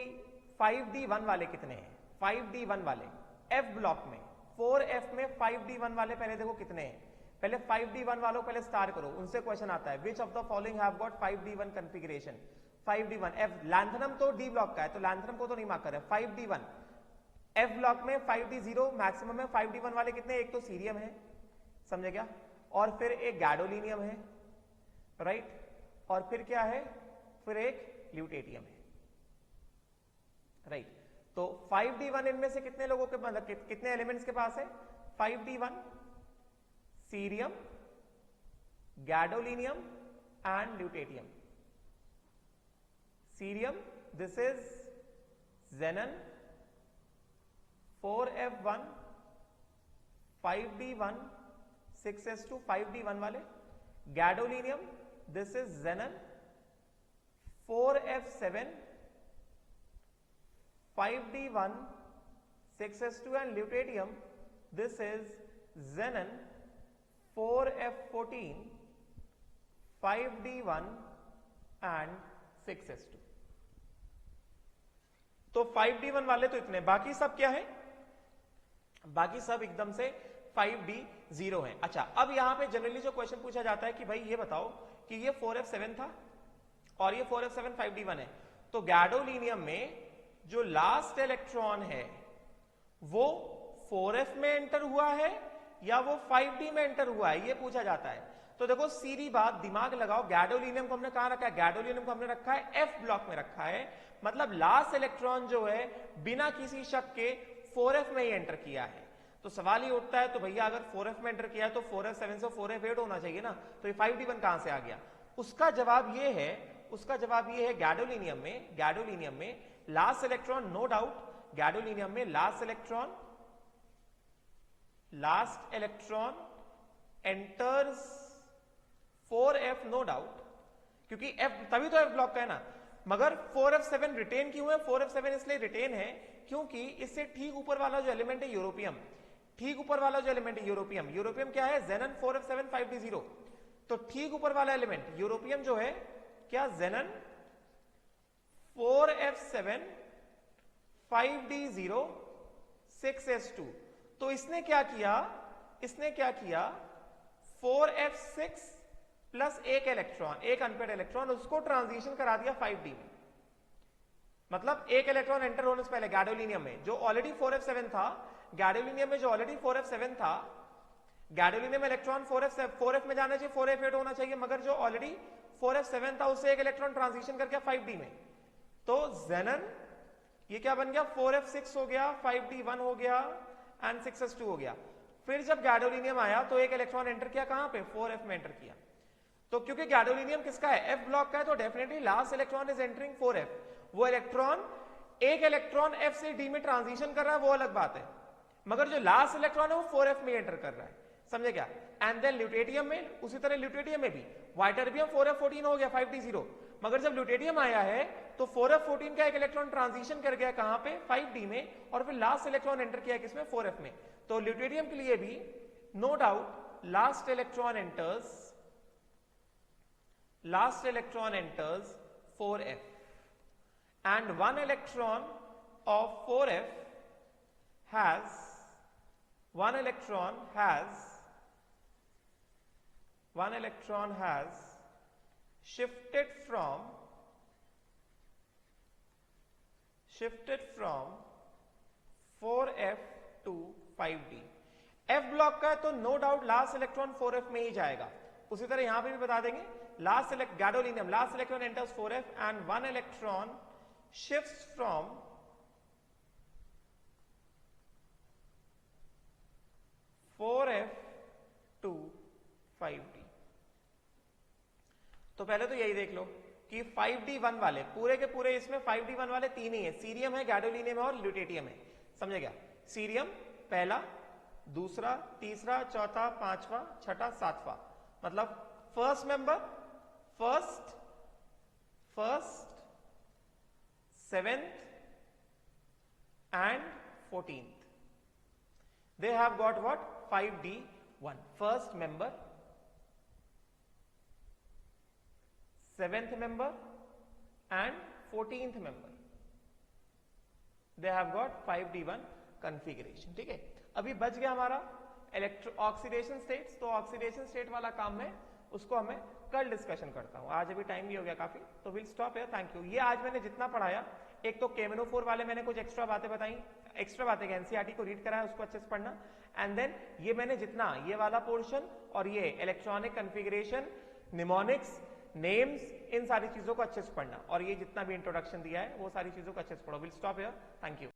5d1 वाले कितने हैं? 5d1 वाले f ब्लॉक में 4f में 5d1 वाले पहले देखो कितने हैं। पहले 5d1 वालों पहले स्टार करो, उनसे क्वेश्चन आता है which of the following have got 5d1 configuration? 5d1 f lanthanum तो d ब्लॉक का है, तो लैंथनम को तो नहीं मार्क कर रहा है। 5d1 f ब्लॉक में 5d0 मैक्सिमम है। 5d1 वाले कितने? एक तो सीरियम है, समझे क्या? और फिर एक गैडोलिनियम है, राइट? और फिर क्या है? फिर एक ल्यूटेटियम है, राइट? तो 5d1 इनमें से कितने लोगों के मतलब कितने एलिमेंट्स के पास है? 5d1 cerium, gadolinium and lutetium. Cerium, this is xenon 4f1 5d1 6s2 5d1 वाले। Gadolinium, this is xenon 4f7 5d1 6s2 and lutetium, this is xenon 4f14 5d1 and 6s2। तो 5d1 वाले तो इतने, बाकी सब क्या है? बाकी सब एकदम से 5d0 है। अच्छा, अब यहां पे जनरली जो क्वेश्चन पूछा जाता है कि भाई ये बताओ कि ये 4f7 था और ये 4f7 5d1 है, तो गैडोलिनियम में जो लास्ट इलेक्ट्रॉन है वो 4f में एंटर हुआ है या वो 5d में एंटर हुआ है, ये पूछा जाता है। तो देखो सीधी बात, दिमाग लगाओ, गैडोलिनियम को हमने कहां रखा है? गैडोलिनियम को हमने रखा है f ब्लॉक में रखा है, मतलब लास्ट इलेक्ट्रॉन जो है बिना किसी शक के 4f में ही एंटर किया है। तो सवाल ये उठता है, तो भैया अगर 4f में एंटर किया है तो 4f7 से 4f8 होना चाहिए ना, तो ये 5d1 कहां से आ गया? उसका जवाब ये है, गैडोलिनियम में लास्ट इलेक्ट्रॉन, नो डाउट, गैडोलिनियम में last electron enters 4f, no doubt, क्योंकि f तभी तो f ब्लॉक का है ना। मगर 4f7 रिटेन क्यों है? 4f7 इसलिए रिटेन है क्योंकि इससे ठीक ऊपर वाला जो एलिमेंट है यूरोपियम, ठीक ऊपर वाला जो एलिमेंट है यूरोपियम, यूरोपियम क्या है? जेनन 4f7 5d0। तो ठीक ऊपर वाला एलिमेंट यूरोपियम जो है क्या? जेनन 4f7 5d0 6s2। तो इसने क्या किया? 4f6 प्लस एक इलेक्ट्रॉन, एक अनपेड इलेक्ट्रॉन, उसको ट्रांजिशन करा दिया 5d में। मतलब एक इलेक्ट्रॉन एंटर होने से पहले गैडोलिनियम में जो ऑलरेडी 4f7 था, गैडोलिनियम में जो ऑलरेडी 4f7 था, गैडोलिनियम इलेक्ट्रॉन 4f में जाना चाहिए, 4f8 होना चाहिए, मगर जो ऑलरेडी 4f7 था उससे एक इलेक्ट्रॉन ट्रांजिशन करके 5d में, तो जेनन ये क्या बन गया, 4f6 हो गया, 5d1 हो गया एंड 6s2 हो गया। फिर जब गैडोलिनियम आया तो एक इलेक्ट्रॉन एंटर किया कहां पे, 4f में एंटर किया। तो क्योंकि गैडोलिनियम किसका है, f ब्लॉक का है, तो definitely last electron is entering 4f। वो इलेक्ट्रॉन एक इलेक्ट्रॉन f से d में ट्रांजिशन कर रहा है वो अलग बात है, मगर जो लास्ट इलेक्ट्रॉन है वो 4f में एंटर कर रहा है, समझे क्या। एंड देन ल्यूटेरियम में उसी तरह, ल्यूटेरियम में भी वाइटर्बियम 4f14 हो गया 5d0, मगर जब ल्यूटेरियम आया है तो 4f14 का एक इलेक्ट्रॉन ट्रांजिशन कर गया कहां पे, 5d में, और फिर लास्ट इलेक्ट्रॉन एंटर किया किसमें, 4f में। तो ल्यूटेरियम के लिए भी no doubt last electron enters 4f and one electron of 4f has shifted from 4f to 5d। f block का है तो no doubt last electron 4f में ही जाएगा। उसी तरह यहां पे भी बता देंगे, gadolinium last electron enters 4f and one electron shifts from 4f to 5d। तो पहले तो यही देख लो कि 5d1 वाले पूरे के पूरे इसमें 5d1 वाले तीन ही है, सीरियम है, गैडोलिनियम है और ल्यूटेटियम है, समझे क्या। सीरियम पहला, दूसरा, तीसरा, चौथा, पांचवा, छठा, सातवां, मतलब first member, first, 7th and 14th, they have got what, 5d1, first member, 7th member and 14th member, they have got 5d1 configuration। ठीक है, अभी बच गया हमारा ऑक्सीडेशन स्टेट्स, तो ऑक्सीडेशन स्टेट वाला काम है उसको हमें कल डिस्कशन करता हूं, आज अभी टाइम भी हो गया काफी, तो will stop here, thank you. ये आज मैंने जितना पढ़ाया, एक तो केमिनोफोर वाले मैंने कुछ एक्स्ट्रा बातें बताई, एक्स्ट्रा बातें एनसीईआरटी को रीड कराया, उसको अच्छे से पढ़ना, एंड देन ये मैंने जितना ये वाला पोर्शन और ये इलेक्ट्रॉनिक कन्फिगरेशन, निमोनिक्स, नेम्स, इन सारी चीजों को अच्छे से पढ़ना, और ये जितना भी इंट्रोडक्शन दिया है वो सारी चीजों को अच्छे से पढ़ो। Will stop here, thank you.